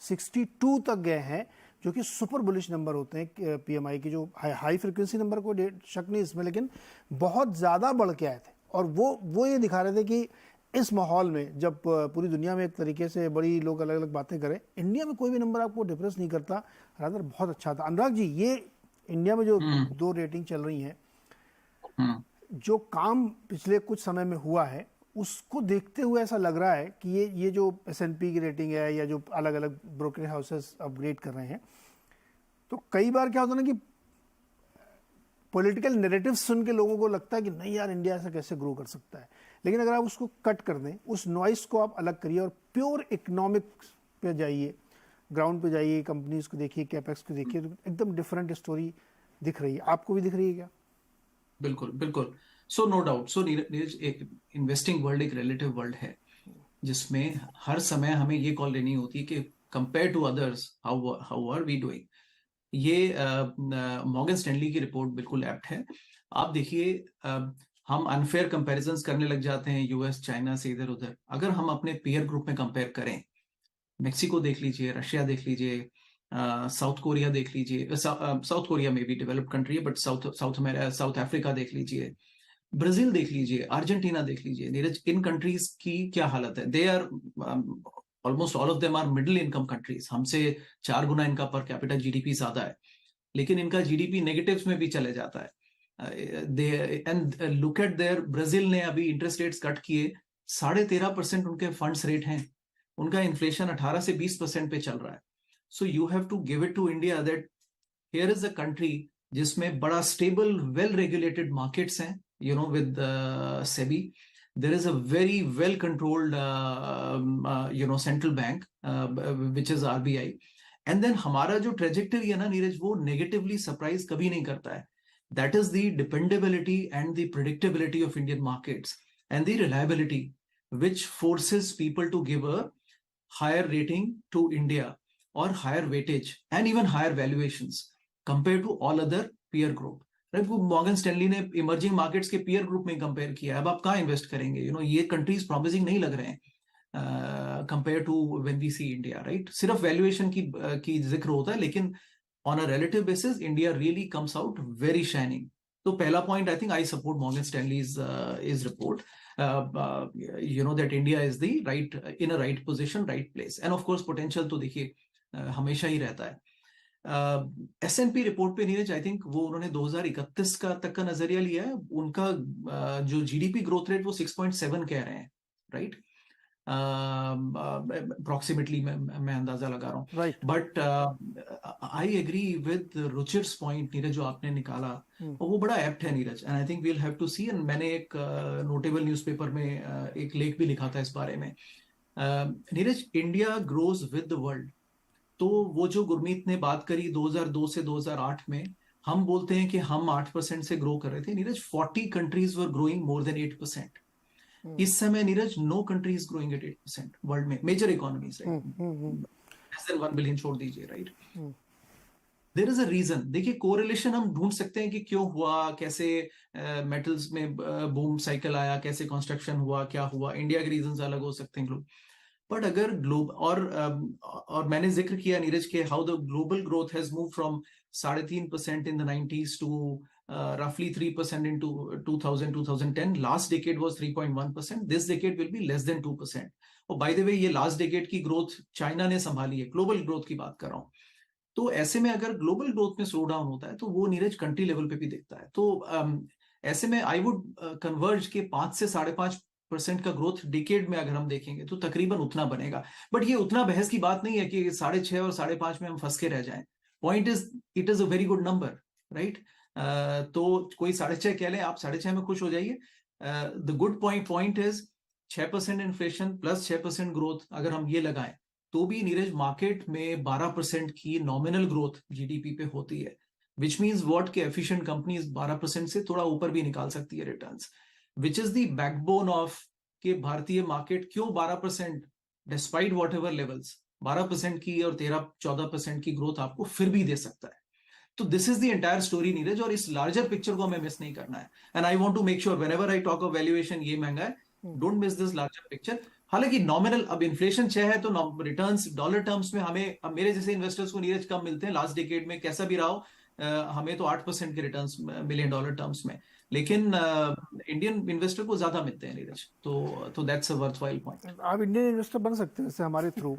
62 तक गए हैं, जो कि सुपर बुलिश नंबर होते हैं पीएमआई के, जो हाई फ्रिक्वेंसी नंबर, को शक नहीं इसमें, लेकिन बहुत ज़्यादा बढ़ के आए थे। और वो ये दिखा रहे थे कि इस माहौल में, जब पूरी दुनिया में एक तरीके से बड़ी लोग अलग अलग बातें करें, इंडिया में कोई भी नंबर आपको डिप्रेस नहीं करता, रादर बहुत अच्छा था। अनुराग जी, ये इंडिया में जो 2 रेटिंग चल रही हैं, जो काम पिछले कुछ समय में हुआ है, उसको देखते हुए ऐसा लग रहा है कि ये जो S&P की रेटिंग है, या जो अलग अलग ब्रोकरेज हाउसेस अपग्रेड कर रहे हैं, तो कई बार क्या होता है ना कि पॉलिटिकल नैरेटिव सुन के लोगों को लगता है कि नहीं यार, इंडिया ऐसा कैसे ग्रो कर सकता है। लेकिन अगर आप उसको कट कर दें, उस नॉइस को आप अलग करिए और प्योर इकोनॉमिक्स पे जाइए, ग्राउंड पे जाइए, कंपनीज को देखिए, कैपेक्स को देखिए, तो एकदम डिफरेंट स्टोरी दिख रही है। आपको भी दिख रही है क्या? बिल्कुल बिल्कुल। सो नो डाउट, सो नीरज, एक इन्वेस्टिंग वर्ल्ड एक रिलेटिव वर्ल्ड है, जिसमें हर समय हमें ये कॉल लेनी होती है कि compare to others how are we doing. ये मॉर्गन स्टैनली की रिपोर्ट बिल्कुल एप्ट है। आप देखिए, हम अनफेयर कंपैरिजंस करने लग जाते हैं यूएस चाइना से इधर उधर। अगर हम अपने पीयर ग्रुप में कंपेयर करें, मेक्सिको देख लीजिए, रशिया देख लीजिए, साउथ कोरिया देख लीजिए, साउथ कोरिया में भी डेवलप्ड कंट्री है, बट साउथ अफ्रीका देख लीजिए, ब्राजील देख लीजिए, अर्जेंटीना देख लीजिए। नीरज, इन कंट्रीज की क्या हालत है? They are almost all of them are middle income countries. हमसे 4 गुना इनका पर कैपिटा जीडीपी ज्यादा है, लेकिन इनका जीडीपी नेगेटिव्स में भी चले जाता है। And look at there, Brazil ने अभी इंटरेस्ट रेट्स कट किए, 13.5% उनके फंड्स रेट हैं, उनका इन्फ्लेशन 18 से 20% पे चल रहा है। So you have to give it to India that here is a country जिसमें बड़ा स्टेबल वेल रेगुलेटेड मार्केट्स हैं, you know, with SEBI. There is a very well controlled central bank, which is RBI. And then हमारा जो trajectory है ना नीरज, वो negatively surprise कभी नहीं करता है। That is the dependability and the predictability of Indian markets and the reliability which forces people to give a higher rating to India, or higher weightage and even higher valuations compared to all other peer group. वो Morgan Stanley ने emerging markets के peer group में compare किया। अब आप कहाँ invest करेंगे? ये कंट्रीज प्रॉमिसिंग नहीं लग रहे हैं compare to when we see India, right? सिर्फ वैल्यूएशन की जिक्र होता है, लेकिन on a relative basis India really comes out very shining. तो पहला point, I think I support Morgan Stanley's is report, that India is the right, in a right position, right place. And of course potential तो देखिए हमेशा ही रहता है। S&P report पे नीरज, आई think वो उन्होंने 2031 तक का नजरिया लिया है। उनका जो जीडीपी ग्रोथ रेट वो 6.7 कह रहे हैं, राइट? अप्रोक्सीमेटली मैं अंदाजा लगा रहा हूँ, right. But I agree with Ruchir's point Neeraj जो आपने निकाला, और वो बड़ा एप्ट है Neeraj, and I think we'll have to see. And मैंने एक नोटेबल न्यूज़पेपर में एक लेख भी लिखा था इस बारे में। Neeraj, India grows with the world. तो वो जो गुरमीत ने बात करी 2002 से 2008 में, हम बोलते हैं कि हम 8% से ग्रो कर रहे थे। Neeraj, 40 countries were growing more than 8%। इस समय Neeraj, no country is growing at 8% world में, major economies, less than 1 billion छोड़ दीजिए, right? There is a reason. देखिए कोरिलेशन हम ढूंढ सकते हैं कि क्यों हुआ, कैसे मेटल्स में बूम साइकिल आया, कैसे कंस्ट्रक्शन हुआ, क्या हुआ. इंडिया के रीजंस अलग हो सकते हैं, बट अगर और मैंने जिक्र किया नीरज के how the global growth has move from 3.5% in the 90s to roughly 3% in 2010. Last decade was 3.1%. This decade will be less than 2%. और बाय द वे ये लास्ट डेकेड की ग्रोथ चाइना ने संभाली है, ग्लोबल ग्रोथ की बात कर रहा हूँ. तो ऐसे में अगर ग्लोबल ग्रोथ में स्लो डाउन होता है तो वो नीरज कंट्री लेवल पे भी दिखता है. तो ऐसे में आई वुड कन्वर्ज के 5 से 5.5% का ग्रोथ डिकेड में अगर हम देखेंगे तो तकरीबन उतना बनेगा. बट ये उतना बहस की बात नहीं है कि 6.5 और 5.5 में हम फंस के रह जाएं. Point is it is a very good number, right. तो कोई 6.5 कह लें, आप 6.5 में खुश हो जाइए. The good point is 6% inflation plus 6% growth अगर हम ये लगाएं तो भी नीरज मार्केट में 12% की नॉमिनल ग्रोथ जीडीपी पे होती है, विच मीन्स व्हाट के एफिशिएंट कंपनीज 12% से थोड़ा ऊपर भी निकाल सकती है returns, which is the backbone of के भारतीय मार्केट क्यों 12% डिस्पाइट वॉट एवर लेवल्स 12% की और 13-14% की ग्रोथ आपको फिर भी दे सकता है. तो this is the entire story Neeraj, और इस लार्जर पिक्चर को हमें मिस नहीं करना है. And I want to make sure whenever I talk of valuation ये महंगा है, don't miss this larger picture. हालांकि नॉमिनल अब इन्फ्लेशन 6 है तो रिटर्न्स डॉलर टर्म्स में हमें, अब मेरे जैसे इन्वेस्टर्स को नीरज कम मिलते हैं लास्ट डिकेड में, कैसा भी रहा हो. हमें तो 8% के रिटर्न्स मिले डॉलर टर्म्स में, लेकिन इंडियन इन्वेस्टर को ज्यादा मिलते हैं नीरज. तो दैट्स अ वर्थवाइल पॉइंट. आप इंडियन इन्वेस्टर बन सकते हैं हमारे थ्रू.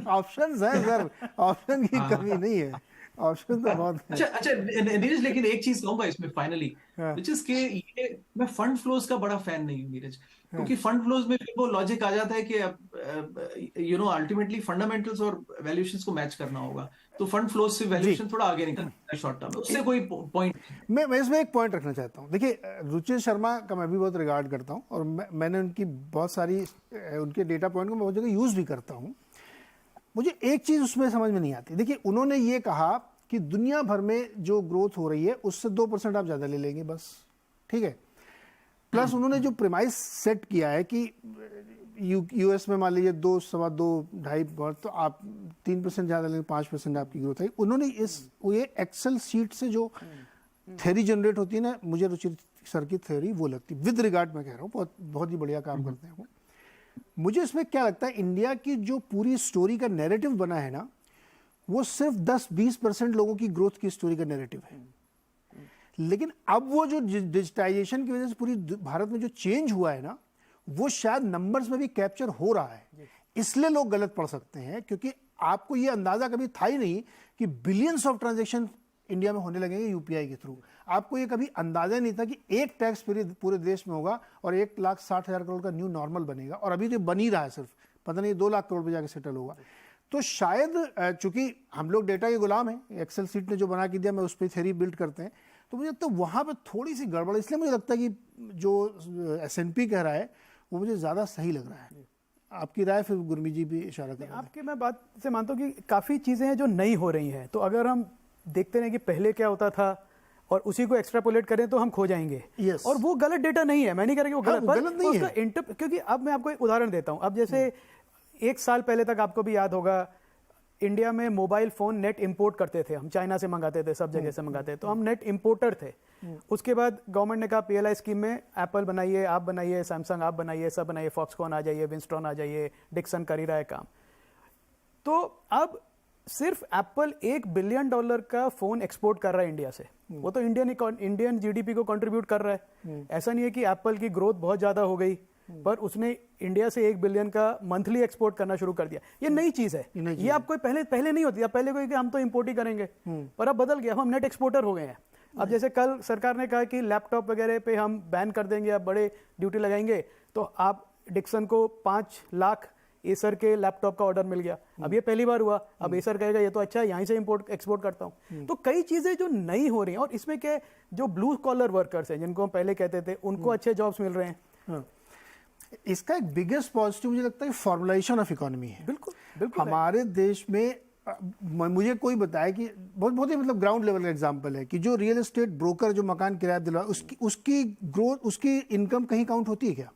ऑप्शंस हैं सर, ऑप्शन की कमी नहीं है, ऑप्शन तो बहुत है. अच्छा नीरज, लेकिन एक चीज कहूंगा इसमें फाइनली, विच इज के ये मैं फंड फ्लोज का बड़ा फैन नहीं हूँ नीरज, क्योंकि फंड फ्लोज में फिर वो लॉजिक आ जाता है कि यू नो अल्टीमेटली फंडामेंटल्स और वैल्यूएशंस को मैच करना होगा, तो फंड फ्लोज से वैल्यूएशन थोड़ा आगे निकलता है शॉर्ट टर्म में, उससे कोई पॉइंट. मैं इसमें एक पॉइंट रखना चाहता हूँ. देखिए रुचिर शर्मा का मैं भी बहुत रिगार्ड करता हूँ और मैंने उनकी बहुत सारी उनके डेटा पॉइंट को मैं बहुत जगह यूज़ भी करता हूँ. मुझे एक चीज़ उसमें समझ में नहीं आती. देखिए उन्होंने ये कहा कि दुनिया भर में जो ग्रोथ हो रही है उससे 2% आप ज़्यादा ले लेंगे बस, ठीक है. प्लस उन्होंने जो प्रीमाइस सेट किया है कि यूएस में मान लीजिए 2, 2.25, 2.5, तो आप 3% ज़्यादा लेंगे, 5% आपकी ग्रोथ है. उन्होंने ये एक्सेल सीट से जो थ्योरी जनरेट होती है ना, मुझे रुचि सर की थ्योरी वो लगती है, विद रिगार्ड मैं कह रहा हूँ, बहुत ही बढ़िया काम करते हैं वो. मुझे इसमें क्या लगता है, इंडिया की जो पूरी स्टोरी का नैरेटिव बना है ना, वो सिर्फ 10-20% लोगों की ग्रोथ की स्टोरी का नैरेटिव है. लेकिन अब वो जो डिजिटाइजेशन की वजह से पूरी भारत में जो चेंज हुआ है ना, वो शायद नंबर्स में भी कैप्चर हो रहा है. इसलिए लोग गलत पढ़ सकते हैं, क्योंकि आपको ये अंदाजा कभी था ही नहीं कि बिलियंस ऑफ ट्रांजैक्शन इंडिया में होने लगेंगे यूपीआई के थ्रू. आपको ये कभी अंदाजा नहीं था कि एक टैक्स पूरे देश में होगा और 1,60,000 करोड़ का न्यू नॉर्मल बनेगा, और अभी तो बन ही रहा है, सिर्फ पता नहीं 2 लाख करोड़ पे जाकर सेटल होगा. तो शायद चूंकि हम लोग डेटा के गुलाम हैं, एक्सेल सीट ने जो बना के दिया मैं उस पर थ्योरी बिल्ड करते हैं, तो मुझे लगता है वहाँ पे थोड़ी सी गड़बड़. इसलिए मुझे लगता है कि जो S&P कह रहा है वो मुझे ज़्यादा सही लग रहा है. आपकी राय, फिर गुरमीत जी भी इशारा कर रहे हैं. आपके मैं बात से मानता हूँ कि काफ़ी चीज़ें हैं जो नई हो रही हैं. तो अगर हम देखते हैं कि पहले क्या होता था और उसी को एक्सट्रापोलेट करें तो हम खो जाएंगे. Yes. और वो गलत डेटा नहीं है, मैं नहीं कह रहा कि वो गलत, हाँ, गलत नहीं है. क्योंकि अब मैं आपको एक उदाहरण देता हूँ. अब जैसे 1 साल पहले तक आपको भी याद होगा, इंडिया में मोबाइल फोन नेट इंपोर्ट करते थे हम, चाइना से मंगाते थे, सब जगह से मंगाते थे, तो हम नेट इंपोर्टर थे. उसके बाद गवर्नमेंट ने कहा PLI स्कीम में एप्पल बनाइए, आप बनाइए, सैमसंग आप बनाइए, सब बनाइए, फॉक्सकॉन आ जाइए, विंस्टॉन आ जाइए, डिक्सन कर ही रहा है काम. तो अब सिर्फ एप्पल $1 बिलियन का फोन एक्सपोर्ट कर रहा है इंडिया से. वो तो इंडियन जीडीपी को कंट्रीब्यूट कर रहा है. ऐसा नहीं है कि एप्पल की ग्रोथ बहुत ज्यादा हो गई, पर उसने इंडिया से $1 बिलियन का मंथली एक्सपोर्ट करना शुरू कर दिया. ये नई चीज है, ये आपको पहले नहीं होती. अब पहले कोई कि हम तो इंपोर्ट ही करेंगे, पर अब बदल गया, हम नेट एक्सपोर्टर हो गए हैं. अब जैसे कल सरकार ने कहा कि लैपटॉप वगैरह पे हम बैन कर देंगे, अब बड़े ड्यूटी लगाएंगे, तो आप डिक्सन को 5 लाख एसर के लैपटॉप का ऑर्डर मिल गया. अब ये पहली बार हुआ. अब एसर कहेगा ये तो अच्छा है, यहीं से इंपोर्ट एक्सपोर्ट करता हूँ. तो कई चीजें जो नई हो रही हैं, और इसमें क्या, जो ब्लू कॉलर वर्कर्स हैं जिनको हम पहले कहते थे, उनको अच्छे जॉब्स मिल रहे हैं. इसका एक बिगेस्ट पॉजिटिव मुझे लगता है फॉर्मुलाइजेशन ऑफ इकोनॉमी है. बिल्कुल हमारे देश में मुझे कोई बताया कि बहुत ही मतलब ग्राउंड लेवल का एग्जांपल है कि जो रियल एस्टेट ब्रोकर जो मकान किराया दिलवा, उसकी ग्रोथ, उसकी इनकम कहीं काउंट होती है क्या?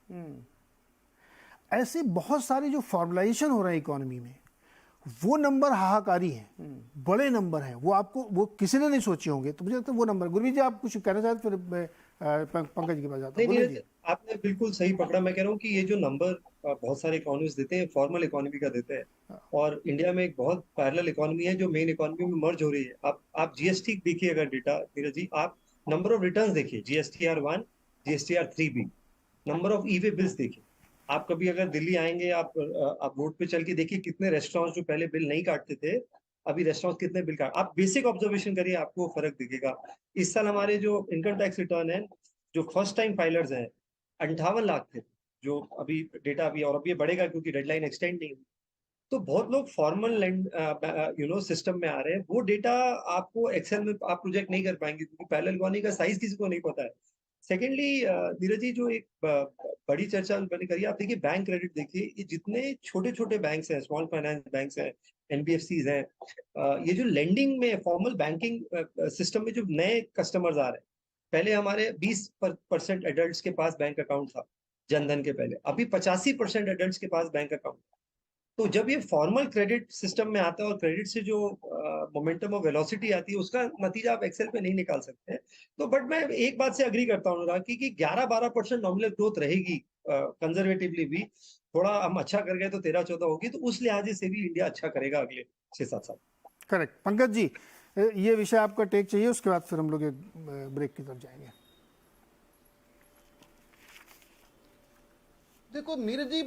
ऐसे बहुत सारे जो फॉर्मुलाइजेशन हो रहा है इकोनॉमी में, वो नंबर हाहाकारी हैं, बड़े नंबर हैं, वो आपको वो किसी ने नहीं सोचे होंगे। तो मुझे लगता है वो नंबर। गुरमीत जी आप कुछ कहना चाहते, फिर मैं पंकज जी के पास जाता हूँ। नहीं बोलिए नहीं, जी। आपने बिल्कुल सही पकड़ा। मैं कह रहा हूँ कि ये जो नंबर बहुत सारे इकोनॉमिस्ट देते हैं, फॉर्मल इकोनॉमी का देते हैं, और इंडिया में एक बहुत पैरेलल इकोनॉमी है जो मेन इकोनॉमी में मर्ज हो रही है। आप जीएसटी देखिए, अगर डेटा नीरज जी, आप नंबर ऑफ रिटर्न्स देखिए, GSTR1, GSTR3 भी, number of E way bills देखिए। आप कभी अगर दिल्ली आएंगे, आप रोड पे चल के देखिए कितने रेस्टोरेंट्स जो पहले बिल नहीं काटते थे, अभी रेस्टोरेंट्स कितने बिल काट। आप बेसिक ऑब्जर्वेशन करिए, आपको फर्क दिखेगा। इस साल हमारे जो इनकम टैक्स रिटर्न है, जो फर्स्ट टाइम फाइलर्स हैं, 58 लाख थे, जो अभी डेटा अभी, और अब ये बढ़ेगा क्योंकि डेडलाइन एक्सटेंड नहीं हुई। तो बहुत लोग फॉर्मल सिस्टम में आ रहे हैं। वो डेटा आपको एक्सेल में आप प्रोजेक्ट नहीं कर पाएंगे, क्योंकि पैरेलल इकोनॉमी का साइज किसी को नहीं पता है। सेकेंडली नीरज जी, जो एक बड़ी चर्चा मैंने करी, आप देखिए बैंक क्रेडिट देखिए, ये जितने छोटे छोटे बैंक्स हैं, स्मॉल फाइनेंस बैंक्स हैं, NBFCs हैं, ये जो लेंडिंग में, फॉर्मल बैंकिंग सिस्टम में जो नए कस्टमर्स आ रहे हैं, पहले हमारे 20% एडल्ट्स के पास बैंक अकाउंट था जनधन के पहले, अभी 85% एडल्ट्स के पास बैंक अकाउंट। तो जब ये फॉर्मल क्रेडिट सिस्टम में आता है और क्रेडिट से जो मोमेंटम और वेलोसिटी आती है, उसका नतीजा आप एक्सेल पे नहीं निकाल सकते हैं। तो बट मैं एक बात से अग्री करता हूँ अनुराग कि 11-12% नॉमिनल ग्रोथ रहेगी कंजर्वेटिवली भी। थोड़ा हम अच्छा कर गए तो 13-14 होगी, तो उस लिहाज से भी इंडिया अच्छा करेगा अगले 6-7 साल। करेक्ट। पंकज जी, ये विषय आपका टेक चाहिए, उसके बाद फिर हम लोग एक ब्रेक की तरफ जाएंगे। देखो नीरज जी,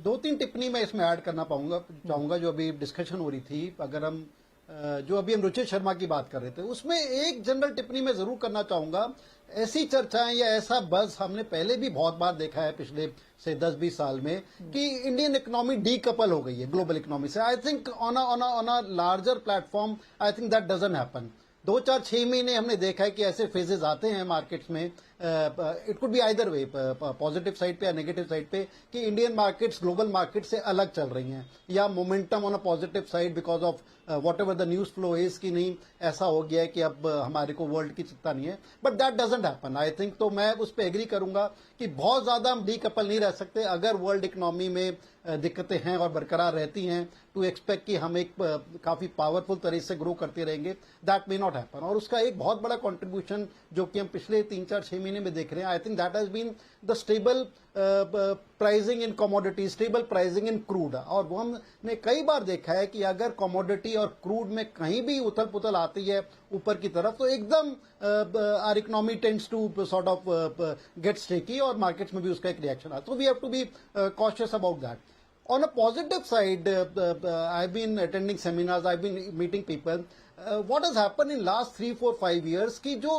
2-3 टिप्पणी मैं इसमें ऐड करना चाहूंगा जो अभी डिस्कशन हो रही थी। अगर हम जो अभी हम रुचित शर्मा की बात कर रहे थे, उसमें एक जनरल टिप्पणी मैं जरूर करना चाहूंगा। ऐसी चर्चाएं या ऐसा बज़ हमने पहले भी बहुत बार देखा है पिछले से 10-20 साल में, कि इंडियन इकोनॉमी डीकपल हो गई है ग्लोबल इकोनॉमी से। I think on a larger platform, I think that doesn't happen. 2-4-6 महीने हमने देखा है कि ऐसे फेजेस आते हैं मार्केट्स में, it could be either way, positive side पे या नेगेटिव साइड पे, कि इंडियन मार्केट्स ग्लोबल मार्केट से अलग चल रही हैं, या momentum on a positive side because of what ever the news flow is, कि नहीं ऐसा हो गया है कि अब हमारे को वर्ल्ड की चिंता नहीं है। But that doesn't happen I think. तो मैं उस पर एग्री करूंगा कि बहुत ज्यादा हम डीकपल नहीं रह सकते। अगर वर्ल्ड इकोनॉमी में दिक्कतें हैं और बरकरार रहती हैं, टू एक्सपेक्ट कि हम एक काफी पावरफुल तरीके से ग्रो करते रहेंगे, दैट मे नॉट हैपन। और उसका एक बहुत बड़ा कंट्रीब्यूशन जो कि हम पिछले 3-4-6 महीने में देख रहे हैं, I think that has been the stable pricing in commodity, stable pricing in crude. और वो हमने कई बार देखा है कि अगर कमोडिटी और क्रूड में कहीं भी उथल पुथल आती है ऊपर की तरफ, तो एकदम our economy tends to sort of get sticky, और मार्केट्स में भी उसका एक रिएक्शन आता है। तो we have to be cautious about that. On a positive side, I've been attending seminars, I've been meeting people. What has happened in last 3, 4, 5 years कि जो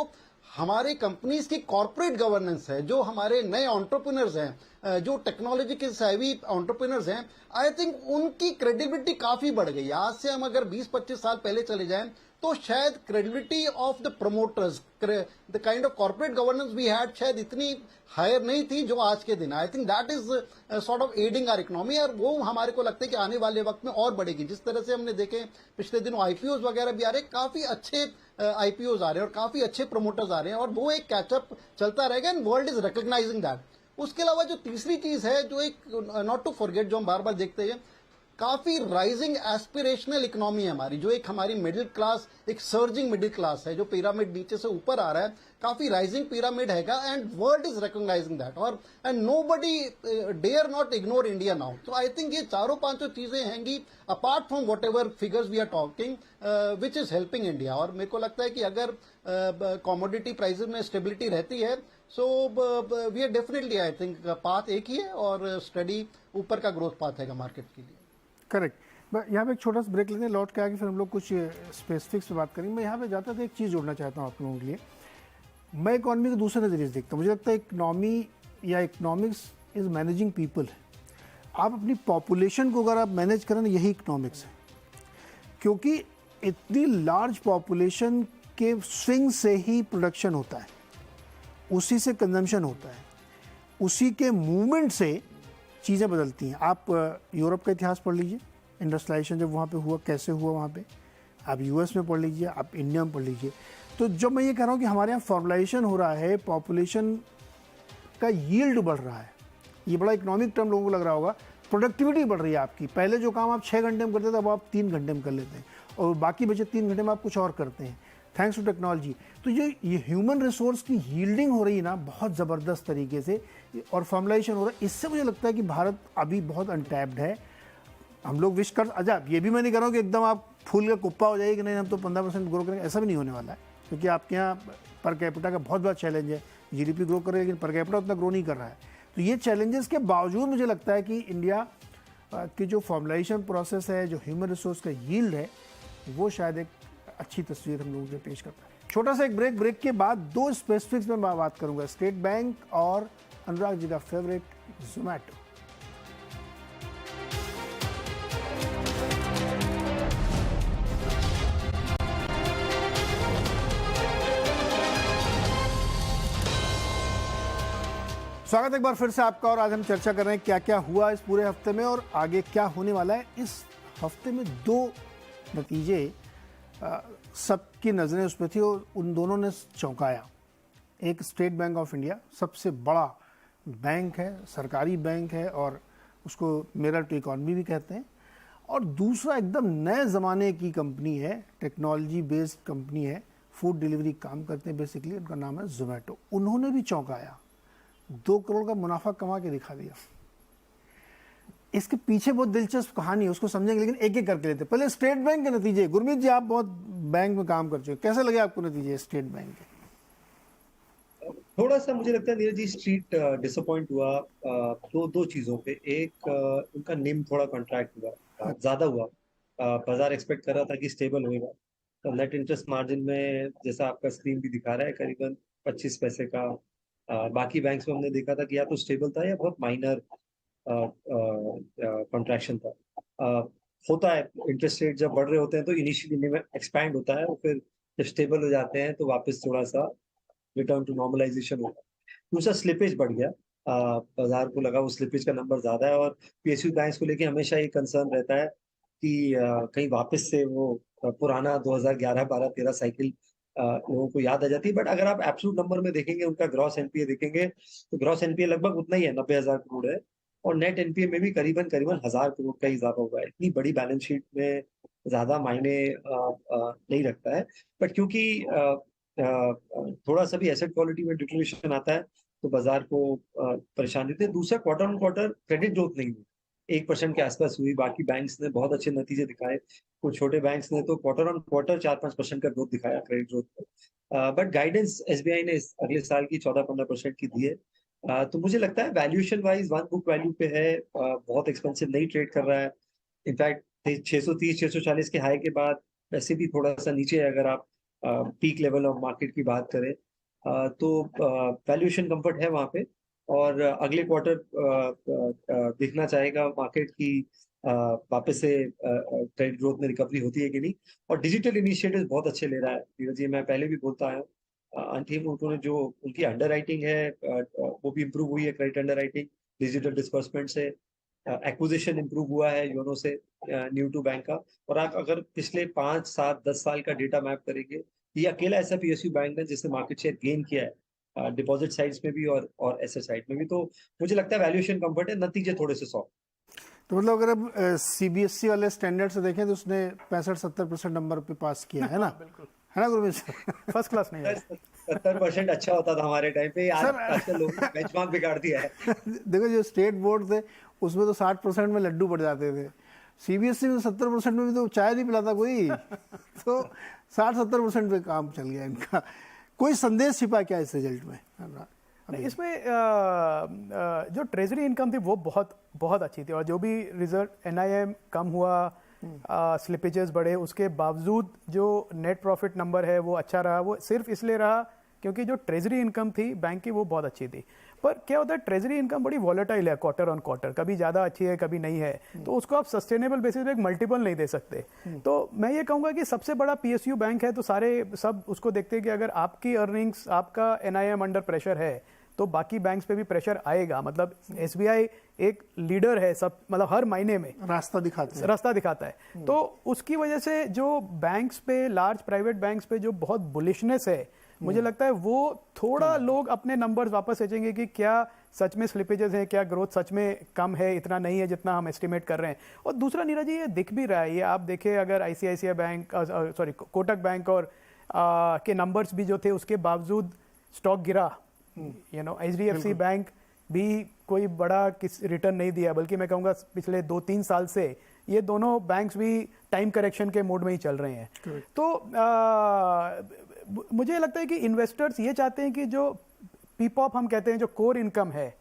हमारे कंपनीज की कॉर्पोरेट गवर्नेंस है, जो हमारे नए एंटरप्रेन्योर्स हैं, जो टेक्नोलॉजी के सेवी एंटरप्रेन्योर्स हैं, आई थिंक उनकी क्रेडिबिलिटी काफी बढ़ गई। आज से हम अगर 20-25 साल पहले चले जाएं, तो शायद credibility of the promoters, the kind of corporate governance we had, शायद इतनी हायर नहीं थी जो आज के दिन। I think that is sort of aiding our economy, और वो हमारे को लगता है कि आने वाले वक्त में और बढ़ेगी। जिस तरह से हमने देखे पिछले दिनों आईपीओ वगैरह भी आ रहे हैं, काफी अच्छे आईपीओ आ रहे हैं और काफी अच्छे प्रमोटर्स आ रहे हैं, और वो एक कैचअप चलता रहेगा, and world is recognising that. उसके अलावा जो तीसरी चीज है, जो एक नॉट टू फॉरगेट, जो हम बार बार देखते हैं, काफी राइजिंग एस्पिरेशनल इकोनॉमी है हमारी, जो एक हमारी मिडिल क्लास, एक सर्जिंग मिडिल क्लास है, जो पिरामिड नीचे से ऊपर आ रहा है, काफी राइजिंग पिरामिड हैगा, and world is recognising that. और and nobody dare not ignore India now. तो आई थिंक ये 4-5 चीजें हैंगी, apart from whatever figures we are talking, which is helping India. और मेरे को लगता है कि अगर कॉमोडिटी प्राइसेस में स्टेबिलिटी रहती है, so we are definitely, I think path एक ही है, और स्टडी ऊपर का ग्रोथ पाथ है मार्केट के लिए। करेक्ट। यहाँ पे एक छोटा सा ब्रेक लेते हैं, लौट के आके फिर हम लोग कुछ स्पेसिफिक्स पे बात करेंगे। मैं यहाँ पे जाता था, एक चीज़ जोड़ना चाहता हूँ आप लोगों के लिए। मैं इकॉनमी को दूसरे नज़रिए से देखता हूँ। मुझे लगता है इकनॉमी या इकनॉमिक्स इज़ मैनेजिंग पीपल है। आप अपनी पॉपुलेशन को अगर आप मैनेज करें ना, यही इकनॉमिक्स है, क्योंकि इतनी लार्ज पॉपुलेशन के स्विंग से ही प्रोडक्शन होता है, उसी से कंजम्पशन होता है, उसी के मूवमेंट से चीज़ें बदलती हैं। आप यूरोप का इतिहास पढ़ लीजिए, इंडस्ट्रियलाइजेशन जब वहाँ पे हुआ, कैसे हुआ वहाँ पे। आप यूएस में पढ़ लीजिए, आप इंडिया में पढ़ लीजिए। तो जब मैं ये कह रहा हूँ कि हमारे यहाँ फॉर्मुलाइजेशन हो रहा है, पॉपुलेशन का यील्ड बढ़ रहा है, ये बड़ा इकोनॉमिक टर्म लोगों को लग रहा होगा, प्रोडक्टिविटी बढ़ रही है आपकी। पहले जो काम आप 6 घंटे में करते थे अब आप 3 घंटे में कर लेते हैं, और बाकी बचे 3 घंटे में आप कुछ और करते हैं थैंक्स टू टेक्नोलॉजी। तो ये ह्यूमन रिसोर्स की यील्डिंग हो रही है ना बहुत ज़बरदस्त तरीके से, और फॉर्मुलाइजेशन हो रहा है। इससे मुझे लगता है कि भारत अभी बहुत अनटैप्ड है। हम लोग विश कर, अच्छा ये भी मैं नहीं कर रहा हूँ कि एकदम आप फूल का कुप्पा हो जाएगी कि नहीं हम तो 15% ग्रो करेंगे, ऐसा भी नहीं होने वाला है, क्योंकि आपके यहाँ पर कैपिटा का बहुत बड़ा चैलेंज है। जीडीपी ग्रो करे लेकिन पर कैपिटा उतना ग्रो नहीं कर रहा है। तो ये चैलेंजेस के बावजूद मुझे लगता है कि इंडिया की जो फॉर्मुलाइजेशन प्रोसेस है, जो ह्यूमन रिसोर्स का यील्ड है, वो शायद एक अच्छी तस्वीर हम लोगों के पेश करता है। छोटा सा एक ब्रेक के बाद 2 स्पेसिफिक्स में मैं बात करूंगा, स्टेट बैंक और अनुराग जी का फेवरेट जोमैटो। स्वागत एक बार फिर से आपका, और आज हम चर्चा कर रहे हैं क्या क्या हुआ इस पूरे हफ्ते में और आगे क्या होने वाला है। इस हफ्ते में 2 नतीजे सबकी नज़रें उस पर थी और उन दोनों ने चौंकाया। एक स्टेट बैंक ऑफ इंडिया, सबसे बड़ा बैंक है, सरकारी बैंक है और उसको मिरर टू इकॉनमी भी कहते हैं, और दूसरा एकदम नए ज़माने की कंपनी है, टेक्नोलॉजी बेस्ड कंपनी है, फूड डिलीवरी काम करते हैं बेसिकली, उनका नाम है जोमैटो। उन्होंने भी चौंकाया, 2 करोड़ का मुनाफा कमा के दिखा दिया। इसके पीछे बहुत दिलचस्प कहानी है, उसको समझेंगे, लेकिन एक एक करके लेते। पहले स्टेट बैंक के नतीजे। गुरमीत जी, आप बहुत बैंक में काम कर चुके, कैसे लगे आपको नतीजे स्टेट बैंक के? थोड़ा सा मुझे लगता है नीरज जी स्ट्रीट डिसअपॉइंट हुआ दो चीजों पे। एक उनका निम थोड़ा कॉन्ट्रैक्ट हुआ, ज्यादा हुआ। बाजार एक्सपेक्ट कर रहा था कि स्टेबल होगा। तो नेट इंटरेस्ट मार्जिन में जैसा आपका स्क्रीन भी दिखा रहा है करीबन 25 पैसे का। बाकी बैंक्स में हमने देखा था कि या तो स्टेबल था या बहुत माइनर कॉन्ट्रैक्शन था। होता है, इंटरेस्ट रेट जब बढ़ रहे होते हैं तो इनिशियली एक्सपैंड होता है, और फिर जब स्टेबल हो जाते हैं तो वापस थोड़ा सा रिटर्न टू नॉर्मलाइजेशन होगा। दूसरा स्लिपेज बढ़ गया, बाजार को लगा वो स्लिपेज का नंबर ज्यादा है, और पीएसयू बैंक्स को लेके हमेशा ये कंसर्न रहता है कि कहीं वापस से वो पुराना 2011, 12, 13 साइकिल लोगों को याद आ जाती है। बट अगर आप एब्सोल्यूट नंबर में देखेंगे, उनका ग्रॉस एनपीए देखेंगे तो ग्रॉस एनपीए लगभग उतना ही है, 90,000 करोड़ है, और नेट एनपीए में भी करीबन 1,000 करोड़ का इजाफा हुआ है। इतनी बड़ी बैलेंस शीट में ज्यादा मायने नहीं रखता है। बट क्योंकि थोड़ा सा भी एसेट क्वालिटी में डिटोरेशन आता है तो बाजार को परेशानी देती है। दूसरा, quarter on quarter credit growth नहीं हुई, 1% के आसपास हुई। बाकी बैंक्स ने बहुत अच्छे नतीजे दिखाए, कुछ छोटे बैंक्स ने तो क्वार्टर ऑन क्वार्टर 4-5% का ग्रोथ दिखाया credit growth. But guidance SBI ने अगले साल की 14-15% की दी है। तो मुझे लगता है वैल्यूएशन वाइज 1 बुक वैल्यू पे है, बहुत एक्सपेंसिव नहीं ट्रेड कर रहा है। इनफैक्ट 630-640 के हाई के बाद वैसे भी थोड़ा सा नीचे है अगर आप पीक लेवल ऑफ मार्केट की बात करें। तो वैल्यूएशन कंफर्ट है वहां पे, और अगले क्वार्टर देखना चाहेगा मार्केट की वापस से क्रेडिट ग्रोथ में रिकवरी होती है कि नहीं। और डिजिटल इनिशिएटिव्स बहुत अच्छे ले रहा है नीरज जी, मैं पहले भी बोलता आया हूँ। अंतिम उन्होंने जो उनकी अंडर राइटिंग है वो भी इम्प्रूव हुई है, credit under writing, digital disbursement से एक्विजिशन इम्प्रूव हुआ है योनो से, न्यू टू बैंक का। और आप अगर पिछले 5, 7, 10 साल का डेटा मैप करेंगे, ये अकेला ऐसा पीएसयू बैंक है जिसने मार्केट शेयर गेन किया है डिपॉजिट साइड्स में भी और एसेट साइड में भी। तो मुझे लगता है वैल्यूएशन कंफर्ट है, नतीजे थोड़े से सॉफ्ट। तो मतलब अगर अब सीबीएसई वाले स्टैंडर्ड से देखें तो उसने 65-70% नंबर पे पास किया है ना? बिल्कुल, है ना गुरमीत सर? फर्स्ट क्लास नहीं है। 70% अच्छा होता था हमारे टाइम पे, आजकल लोगों ने बेंचमार्क बिगाड़ दिया है। देखो जो स्टेट बोर्ड थे उसमें तो 60% में लड्डू पड़ जाते थे, सीबीएसई में 70% में भी तो चाय नहीं पिलाता कोई। तो 60-70% पे काम चल गया इनका। कोई संदेश छिपा क्या इस रिजल्ट में? इसमें जो ट्रेजरी इनकम थी वो बहुत बहुत अच्छी थी, और जो भी रिजल्ट एनआईएम कम हुआ, स्लिपेजेस बढ़े, उसके बावजूद जो नेट प्रॉफिट नंबर है वो अच्छा रहा। वो सिर्फ इसलिए रहा क्योंकि जो ट्रेजरी इनकम थी बैंक की वो बहुत अच्छी थी। पर क्या होता है, ट्रेजरी इनकम बड़ी वॉलेटाइल है क्वार्टर ऑन क्वार्टर, कभी ज़्यादा अच्छी है कभी नहीं है, तो उसको आप सस्टेनेबल बेसिस पे एक मल्टीपल नहीं दे सकते। तो मैं ये कहूँगा कि सबसे बड़ा पीएसयू बैंक है तो सब उसको देखते हैं कि अगर आपकी अर्निंग्स, आपका एनआईएम अंडर प्रेशर है तो बाकी बैंक्स पे भी प्रेशर आएगा। मतलब एसबीआई एक लीडर है, सब मतलब हर महीने में रास्ता दिखाता है। तो उसकी वजह से जो बैंक्स पे, लार्ज प्राइवेट बैंक्स पे जो बहुत बुलिशनेस है मुझे लगता है वो थोड़ा लोग अपने नंबर्स वापस सोचेंगे कि क्या सच में स्लिपेजेस हैं, क्या ग्रोथ सच में कम है, इतना नहीं है जितना हम एस्टिमेट कर रहे हैं। और दूसरा नीरज जी, ये दिख भी रहा है, ये आप देखें अगर आईसीआईसीआई बैंक कोटक बैंक और के नंबर्स भी जो थे उसके बावजूद स्टॉक गिरा। एचडीएफसी बैंक भी कोई बड़ा रिटर्न नहीं दिया, बल्कि मैं कहूँगा पिछले 2-3 साल से ये दोनों बैंक्स भी टाइम करेक्शन के मोड में ही चल रहे हैं। तो मुझे लगता है कि इन्वेस्टर्स ये चाहते हैं कि जो पीपॉप हम कहते हैं, जो कोर इनकम है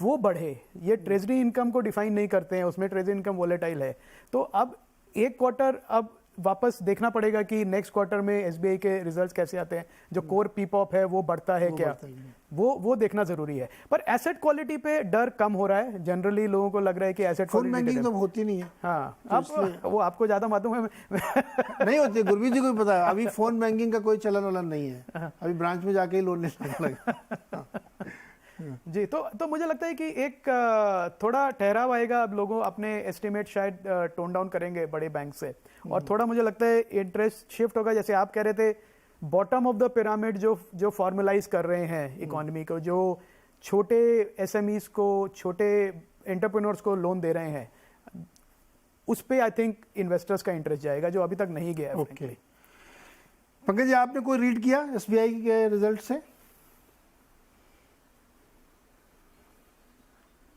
वो बढ़े। ये ट्रेजरी इनकम को डिफाइन नहीं करते हैं, उसमें ट्रेजरी इनकम वोलेटाइल है। तो अब एक क्वार्टर अब वापस देखना पड़ेगा कि नेक्स्ट क्वार्टर में एसबीआई के रिजल्ट्स कैसे आते हैं, जो कोर पीपॉप है वो बढ़ता है क्या, वो देखना जरूरी है। पर एसेट क्वालिटी पे डर कम हो रहा है, जनरली लोगों को लग रहा है कि एसेट फोन बैंकिंग तो होती नहीं है। हाँ, अब वो आपको ज्यादा मालूम है। नहीं होती, गुरमीत जी को भी पता है, अभी फोन बैंकिंग का कोई चलन वलन नहीं है, अभी ब्रांच में जाके ही लोन लेने लगा। जी, तो मुझे लगता है कि एक थोड़ा ठहराव आएगा, अब लोगों अपने एस्टिमेट शायद टोन डाउन करेंगे बड़े बैंक से, और थोड़ा मुझे लगता है इंटरेस्ट शिफ्ट होगा। जैसे आप कह रहे थे, बॉटम ऑफ द पिरामिड जो फॉर्मुलाइज कर रहे हैं इकोनॉमी को, जो छोटे एसएमईज को, छोटे एंटरप्रेन्योर्स को लोन दे रहे हैं, उस पे आई थिंक इन्वेस्टर्स का इंटरेस्ट जाएगा, जो अभी तक नहीं गया है। ओके, पंकज जी, आपने कोई रीड किया एसबीआई के रिजल्ट से?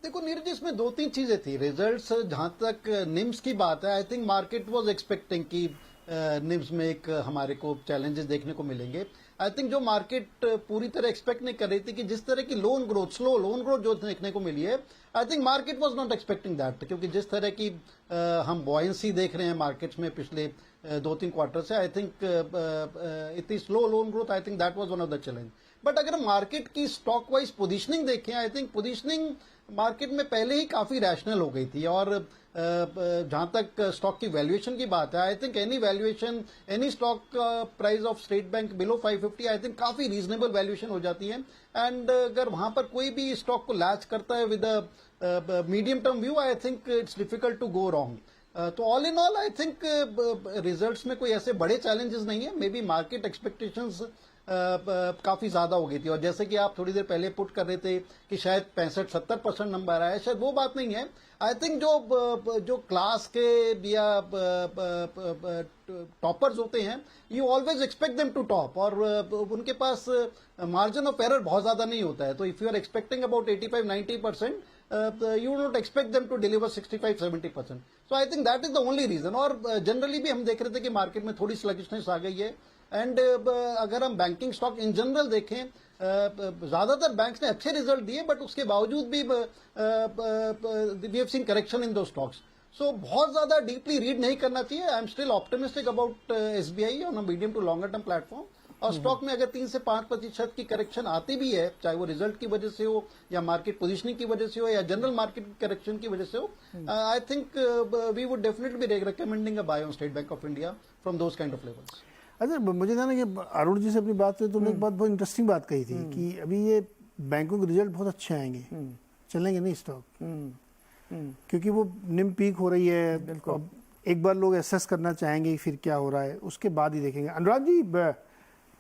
देखो नीरज, इसमें 2-3 चीजें थी। रिजल्ट्स, जहां तक निम्स की बात है, आई थिंक मार्केट वाज एक्सपेक्टिंग कि निम्स में एक हमारे को चैलेंजेस देखने को मिलेंगे। आई थिंक जो मार्केट पूरी तरह एक्सपेक्ट नहीं कर रही थी कि जिस तरह की loan growth, slow loan growth जो देखने को मिली है, आई think market was not expecting that, क्योंकि जिस तरह की हम बॉयंसी देख रहे हैं मार्केट्स में पिछले 2-3 क्वार्टर से, आई थिंक इतनी slow loan growth, I think that was one of the challenge. But अगर मार्केट की स्टॉक वाइज पोजीशनिंग देखें, आई थिंक पोजीशनिंग मार्केट में पहले ही काफी रैशनल हो गई थी। और जहां तक स्टॉक की वैल्यूएशन की बात है, I think any valuation, any stock price of state bank below 550, I think काफी रीजनेबल वैल्यूएशन हो जाती है। एंड अगर वहां पर कोई भी स्टॉक को लैच करता है with a medium term view, I think it's difficult to go wrong. तो all in all I think results में कोई ऐसे बड़े चैलेंजेस नहीं है। मे बी मार्केट एक्सपेक्टेशंस काफी ज्यादा हो गई थी, और जैसे कि आप थोड़ी देर पहले पुट कर रहे थे कि शायद 65-70% नंबर आया, शायद वो बात नहीं है। आई थिंक जो क्लास के या टॉपर्स होते हैं, you always expect them to top, और उनके पास मार्जिन ऑफ एरर बहुत ज्यादा नहीं होता है। तो if you are expecting about 85-90%, you would not expect them to deliver 65-70%. So I think that is the only reason. और जनरली भी हम देख रहे थे कि मार्केट में थोड़ी स्लगिशनेस आ गई है। एंड अगर हम बैंकिंग स्टॉक इन जनरल देखें, ज्यादातर बैंक्स ने अच्छे रिजल्ट दिए, बट उसके बावजूद भी we have seen correction in दो स्टॉक्स। सो बहुत ज्यादा डीपली रीड नहीं करना चाहिए। I am still optimistic about SBI on a medium to longer term platform. और स्टॉक में अगर 3 से 5% की करेक्शन आती भी है, चाहे वो रिजल्ट की वजह से हो, या मार्केट पोजीशनिंग की वजह से हो, या जनरल मार्केट करेक्शन की वजह से हो, I think we would definitely be recommending a buy on State Bank of India from those kind of levels. अच्छा, मुझे था ना कि अरुण जी से अपनी बात हुई, तुमने एक बहुत इंटरेस्टिंग बात कही थी कि अभी ये बैंकों के रिजल्ट बहुत अच्छे आएंगे, चलेंगे नहीं स्टॉक, क्योंकि वो निम पीक हो रही है। अब एक बार लोग एसेस करना चाहेंगे फिर क्या हो रहा है, उसके बाद ही देखेंगे। अनुराग जी,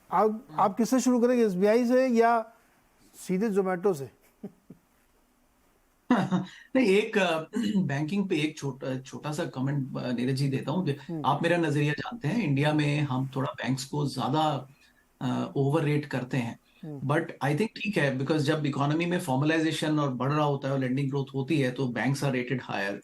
आप किससे शुरू करेंगे, एसबीआई से या सीधे जोमेटो से? नहीं, एक बैंकिंग पे एक छोटा सा कमेंट नीरज जी देता हूँ। आप मेरा नजरिया जानते हैं, इंडिया में हम थोड़ा बैंक्स को ज्यादा ओवर रेट करते हैं, बट आई थिंक ठीक है, बिकॉज जब इकोनॉमी में फॉर्मलाइजेशन और बढ़ रहा होता है और लेंडिंग ग्रोथ होती है, तो banks are rated higher.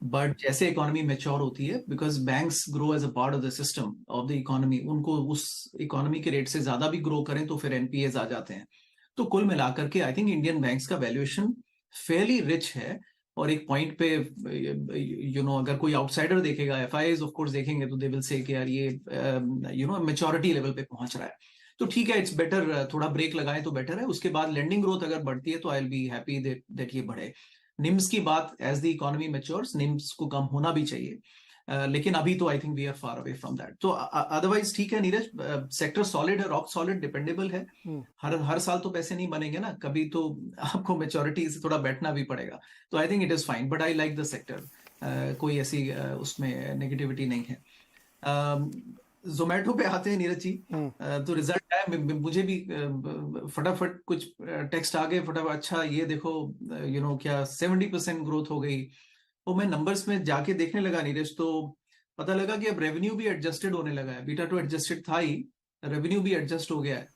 But जैसे इकोनॉमी मैच्योर होती है, because banks grow as a part of the system of the economy, उनको उस इकोनॉमी के रेट से ज्यादा भी ग्रो करें तो फिर एनपीएस आ जाते हैं। तो कुल मिलाकर के आई थिंक इंडियन बैंक्स का वैल्यूएशन फेयरली रिच है। और एक पॉइंट पे अगर कोई आउटसाइडर देखेगा, एफआईआईज ऑफ कोर्स देखेंगे, तो दे विल से कि यार ये मैच्योरिटी लेवल पे पहुंच रहा है, तो ठीक है, इट्स बेटर, थोड़ा ब्रेक लगाए तो बेटर है। उसके बाद लेंडिंग ग्रोथ अगर बढ़ती है तो I will be happy that ये बढ़े। निम्स की बात, as the economy matures, NIMs को कम होना भी चाहिए, लेकिन अभी तो I think we are far away from that. तो अदरवाइज ठीक है नीरज, सेक्टर सॉलिड है, रॉक सॉलिड, डिपेंडेबल है। हर साल तो पैसे नहीं बनेंगे ना, कभी तो आपको मैच्योरिटी से थोड़ा बैठना भी पड़ेगा। तो I think it is fine, but I like the sector, कोई ऐसी उसमें नेगेटिविटी नहीं है। जोमेटो पे आते हैं नीरज जी। तो रिजल्ट आया, मुझे भी फटाफट कुछ टेक्स्ट आ गए फटाफट, अच्छा ये देखो क्या 70% ग्रोथ हो गई। वो मैं नंबर्स में जाके देखने लगा नीरज, तो पता लगा कि अब रेवेन्यू भी एडजस्टेड होने लगा है। बीटा तो एडजस्टेड था ही, रेवेन्यू भी एडजस्ट हो गया है।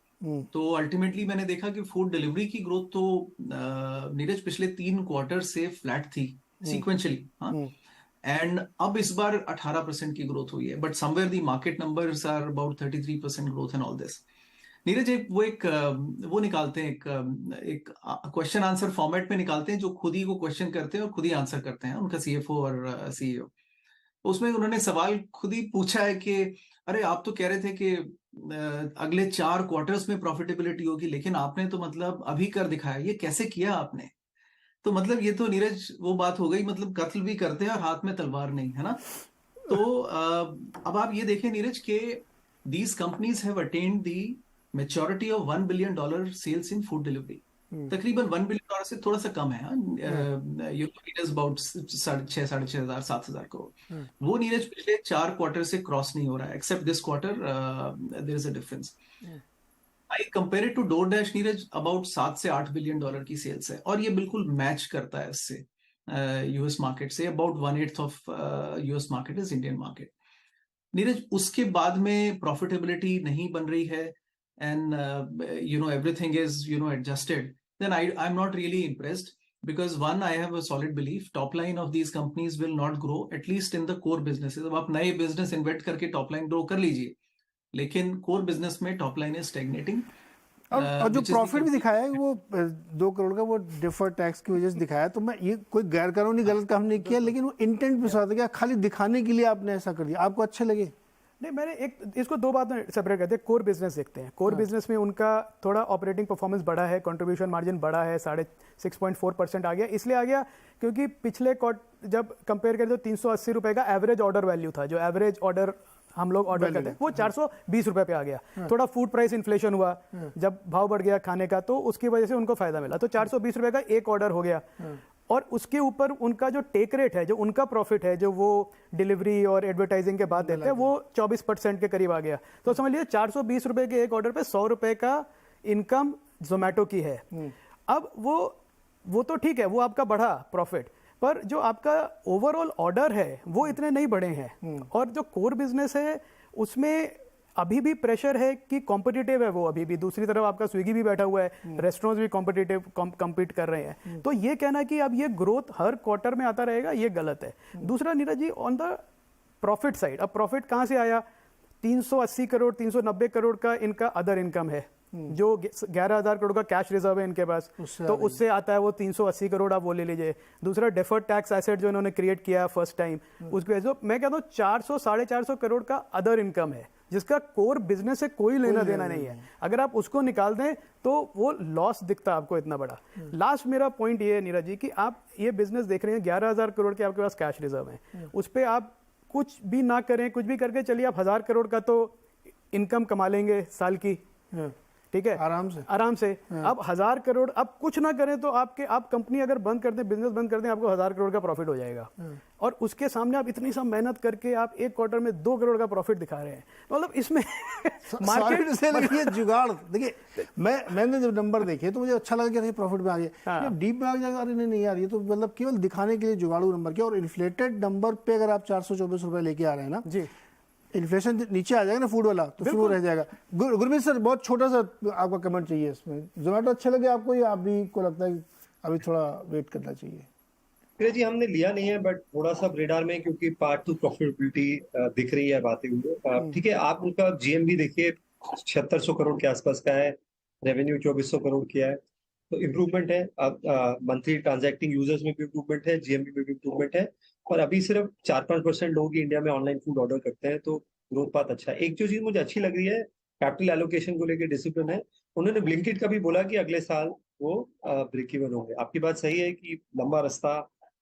तो अल्टीमेटली मैंने देखा कि फूड डिलीवरी की ग्रोथ तो नीरज पिछले 3 क्वार्टर से फ्लैट थी सीक्वेंशियली। हाँ, एंड अब इस बार 18% की ग्रोथ हुई है, but somewhere the market numbers are about 33% growth and all this. Neeraj वो निकालते हैं, एक क्वेश्चन आंसर फॉर्मेट में निकालते हैं, जो खुद ही को क्वेश्चन करते हैं और खुद ही आंसर करते हैं, उनका सीएफओ और सीईओ। उसमें उन्होंने सवाल खुद ही पूछा है कि अरे आप तो कह रहे थे कि अगले 4 क्वार्टर्स में प्रॉफिटेबिलिटी होगी, लेकिन आपने तो मतलब अभी कर दिखाया, ये कैसे किया आपने? तो मतलब ये तो नीरज वो बात हो गई, मतलब कत्ल भी करते हैं और हाथ में तलवार नहीं, है ना? तो अब आप ये देखें नीरज के these companies have attained the maturity of $1 billion sales in food delivery. तकरीबन $1 billion से थोड़ा सा कम है। It is about 6,500 6,500 7,000 crore. वो नीरज पिछले 4 क्वार्टर से क्रॉस नहीं हो रहा है, except this quarter there is a difference. I compare it to DoorDash Neeraj, about 7 से 8 बिलियन डॉलर की सेल्स है, और ये बिल्कुल मैच करता है इससे यूएस मार्केट से। About 1/8 of US market is Indian market. Neeraj उसके बाद में प्रॉफिटेबिलिटी नहीं बन रही है, and everything is adjusted, then I'm not really impressed, because one, I have a solid belief top line of these companies will not grow, at least in the core businesses। अब आप नए business invest करके top line grow कर लीजिए, लेकिन core business में top line is stagnating. और जो प्रॉफिट भी दिखाया है वो 2 करोड़ का, वो डिफर्ड टैक्स की वजह से दिखाया। तो मैं ये कोई गैर कानूनी गलत काम नहीं किया, लेकिन वो इंटेंट पे साथ क्या खाली दिखाने के लिए आपने ऐसा कर दिया, आपको अच्छे लगे? नहीं, मैंने इसको 2 बात में सेपरेट करते हैं। कोर बिजनेस देखते हैं, कोर बिजनेस में उनका थोड़ा ऑपरेटिंग परफॉर्मेंस बढ़ा है, कंट्रीब्यूशन मार्जिन बढ़ा है, 6.4% आ गया। इसलिए आ गया क्योंकि पिछले जब कंपेयर करें तो 380 रुपए का एवरेज ऑर्डर वैल्यू था, जो एवरेज ऑर्डर हम लोग ऑर्डर करते हैं वो 420 रुपए पे आ गया। थोड़ा फूड प्राइस इन्फ्लेशन हुआ, जब भाव बढ़ गया खाने का, तो उसकी वजह से उनको फायदा मिला, तो 420 रुपए का एक ऑर्डर हो गया। और उसके ऊपर उनका जो टेक रेट है, जो उनका प्रॉफिट है, जो वो डिलीवरी और एडवर्टाइजिंग के बाद देते हैं, वो 24% के करीब आ गया। तो समझ लीजिए 420 रुपए के एक ऑर्डर पे 100 रुपए का इनकम जोमेटो की है। अब वो तो ठीक है, वो आपका बढ़ा प्रॉफिट, पर जो आपका ओवरऑल ऑर्डर है वो इतने नहीं बढ़े हैं। और जो कोर बिजनेस है उसमें अभी भी प्रेशर है कि कॉम्पिटिटिव है वो अभी भी। दूसरी तरफ आपका स्विगी भी बैठा हुआ है, रेस्टोरेंट्स भी कॉम्पिटिटिव कम्पीट कर रहे हैं। तो ये कहना कि अब ये ग्रोथ हर क्वार्टर में आता रहेगा, ये गलत है। दूसरा Neeraj ji, on the profit side, अब प्रॉफिट कहाँ से आया? 380 करोड़ 390 करोड़ का इनका अदर इनकम है, जो 11,000 करोड़ का कैश रिजर्व है इनके पास, तो उससे आता है वो 380 करोड़, आप वो ले लीजिए। दूसरा डेफर्ड टैक्स एसेट जो इन्होंने क्रिएट किया फर्स्ट टाइम, उसकी वजह से मैं कहता हूँ 400 450 करोड़ का अदर इनकम है, जिसका कोर बिजनेस से कोई लेना देना नहीं है। अगर आप उसको निकाल दें तो वो लॉस दिखता है आपको इतना बड़ा। लास्ट मेरा पॉइंट ये है नीरज जी कि आप ये बिजनेस देख रहे हैं, 11,000 करोड़ के आपके पास कैश रिजर्व है, उस पर आप कुछ भी ना करें, कुछ भी करके चलिए आप 1,000 करोड़ का तो इनकम कमा लेंगे साल की, ठीक है, आराम से। अब 1,000 करोड़, अब कुछ ना करें तो आप कंपनी अगर बंद कर दें, बिजनेस बंद कर दें, आपको 1,000 करोड़ का प्रॉफिट हो जाएगा। और उसके सामने आप इतनी सब मेहनत करके आप एक क्वार्टर में 2 करोड़ का प्रॉफिट दिखा रहे हैं। मतलब इसमें मार्केट से देखिए जुगाड़। देखिए मैंने जब नंबर देखे तो मुझे अच्छा लगा कि प्रॉफिट में आ गया। डीप में आ गया, अरे नहीं यार, ये तो मतलब केवल दिखाने के लिए जुगाड़ू नंबर किया। और इन्फ्लेटेड नंबर पे अगर आप 424 रुपए लेके आ रहे हैं ना जी, इन्फ्लेशन नीचे आ जाएगा ना फूड वाला, तो फिर वो रह जाएगा। गुरमीत सर, बहुत छोटा सा आपका कमेंट चाहिए इसमें। जोमेटो अच्छे लगे आपको या आप भी को लगता है अभी थोड़ा वेट करना चाहिए? जी हमने लिया नहीं है, बट थोड़ा सा रेडार में, क्योंकि पार्ट टू प्रॉफिटेबिलिटी दिख रही है बातें हुई। ठीक है, आप उनका जीएमवी देखिए 7600 करोड़ के आसपास का है, रेवेन्यू 2400 करोड़ किया है, तो इम्प्रूवमेंट है। अब मंथली ट्रांजैक्टिंग यूजर्स में भी इम्प्रूवमेंट है, जीएमवी में भी इम्प्रूवमेंट है। और अभी सिर्फ 4-5% लोग इंडिया में ऑनलाइन फूड ऑर्डर करते हैं, तो ग्रोथ पाथ अच्छा है। एक जो चीज मुझे अच्छी लग रही है, कैपिटल एलोकेशन को लेकर डिसिप्लिन है। उन्होंने ब्लिंकिट का भी बोला कि अगले साल वो ब्रेक इवन होंगे। आपकी बात सही है कि लंबा रास्ता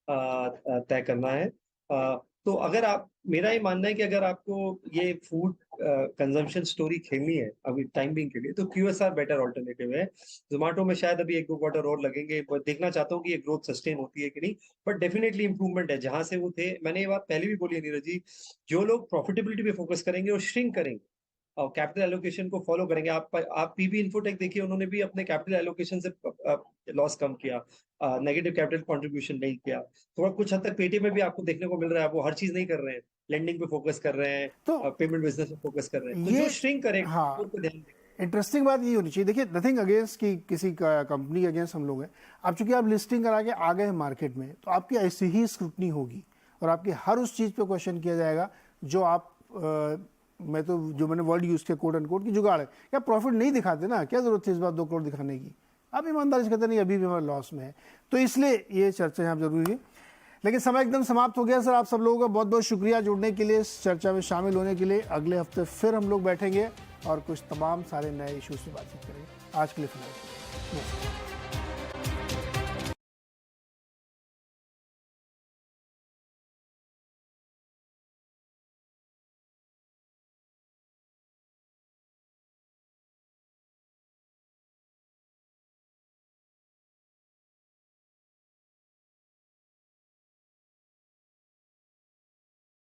तय करना है। तो अगर आप मेरा ये मानना है कि अगर आपको ये फूड कंजम्पशन स्टोरी खेलनी है अभी टाइम बिंग के लिए, तो QSR बेटर ऑल्टरनेटिव है। जोमेटो में शायद अभी 1-2 क्वार्टर और लगेंगे, पर देखना चाहता हूँ कि ये ग्रोथ सस्टेन होती है कि नहीं, बट डेफिनेटली इंप्रूवमेंट है जहां से वो थे। मैंने ये बात पहले भी बोली है नीरज जी, जो लोग प्रॉफिटेबिलिटी पे फोकस करेंगे और श्रिंक करेंगे और कैपिटल एलोकेशन को फॉलो करेंगे, आप पीबी इन्फोटेक देखिए, उन्होंने भी अपने कैपिटल एलोकेशन से लॉस कम किया, नेगेटिव कैपिटल कंट्रीब्यूशन नहीं किया। थोड़ा कुछ हद तक पेटीएम में भी आपको देखने को मिल रहा है, वो हर चीज नहीं कर रहे हैं, लेंडिंग पे फोकस कर रहे हैं, तो पेमेंट बिजनेस पे फोकस कर रहे हैं, तो ये जो श्रिंक करेगा हाँ उस पे ध्यान दें। इंटरेस्टिंग बात ये होनी चाहिए। देखिए, नथिंग अगेंस्ट कि किसी कंपनी के अगेंस्ट हम लोग हैं। अब चूंकि आप लिस्टिंग करा के आ गए हैं मार्केट में, तो आपकी ऐसी ही स्क्रूटनी होगी और आपकी हर उस चीज़ पे क्वेश्चन किया जाएगा जो आप मैं तो जो मैंने वर्ड यूज़ किया कोट अनकोट की जुगाड़ है। क्या प्रॉफिट नहीं दिखाते ना, क्या जरूरत थी इस बार 2 करोड़ दिखाने की? आप ईमानदारी से कहते नहीं अभी भी हमारा लॉस में है। तो इसलिए ये चर्चा यहाँ जरूरी है। लेकिन समय एकदम समाप्त हो गया सर। आप सब लोगों का बहुत बहुत शुक्रिया जुड़ने के लिए, इस चर्चा में शामिल होने के लिए। अगले हफ्ते फिर हम लोग बैठेंगे और कुछ तमाम सारे नए इश्यूज से बातचीत करेंगे। आज के लिए फिलहाल नमस्कार।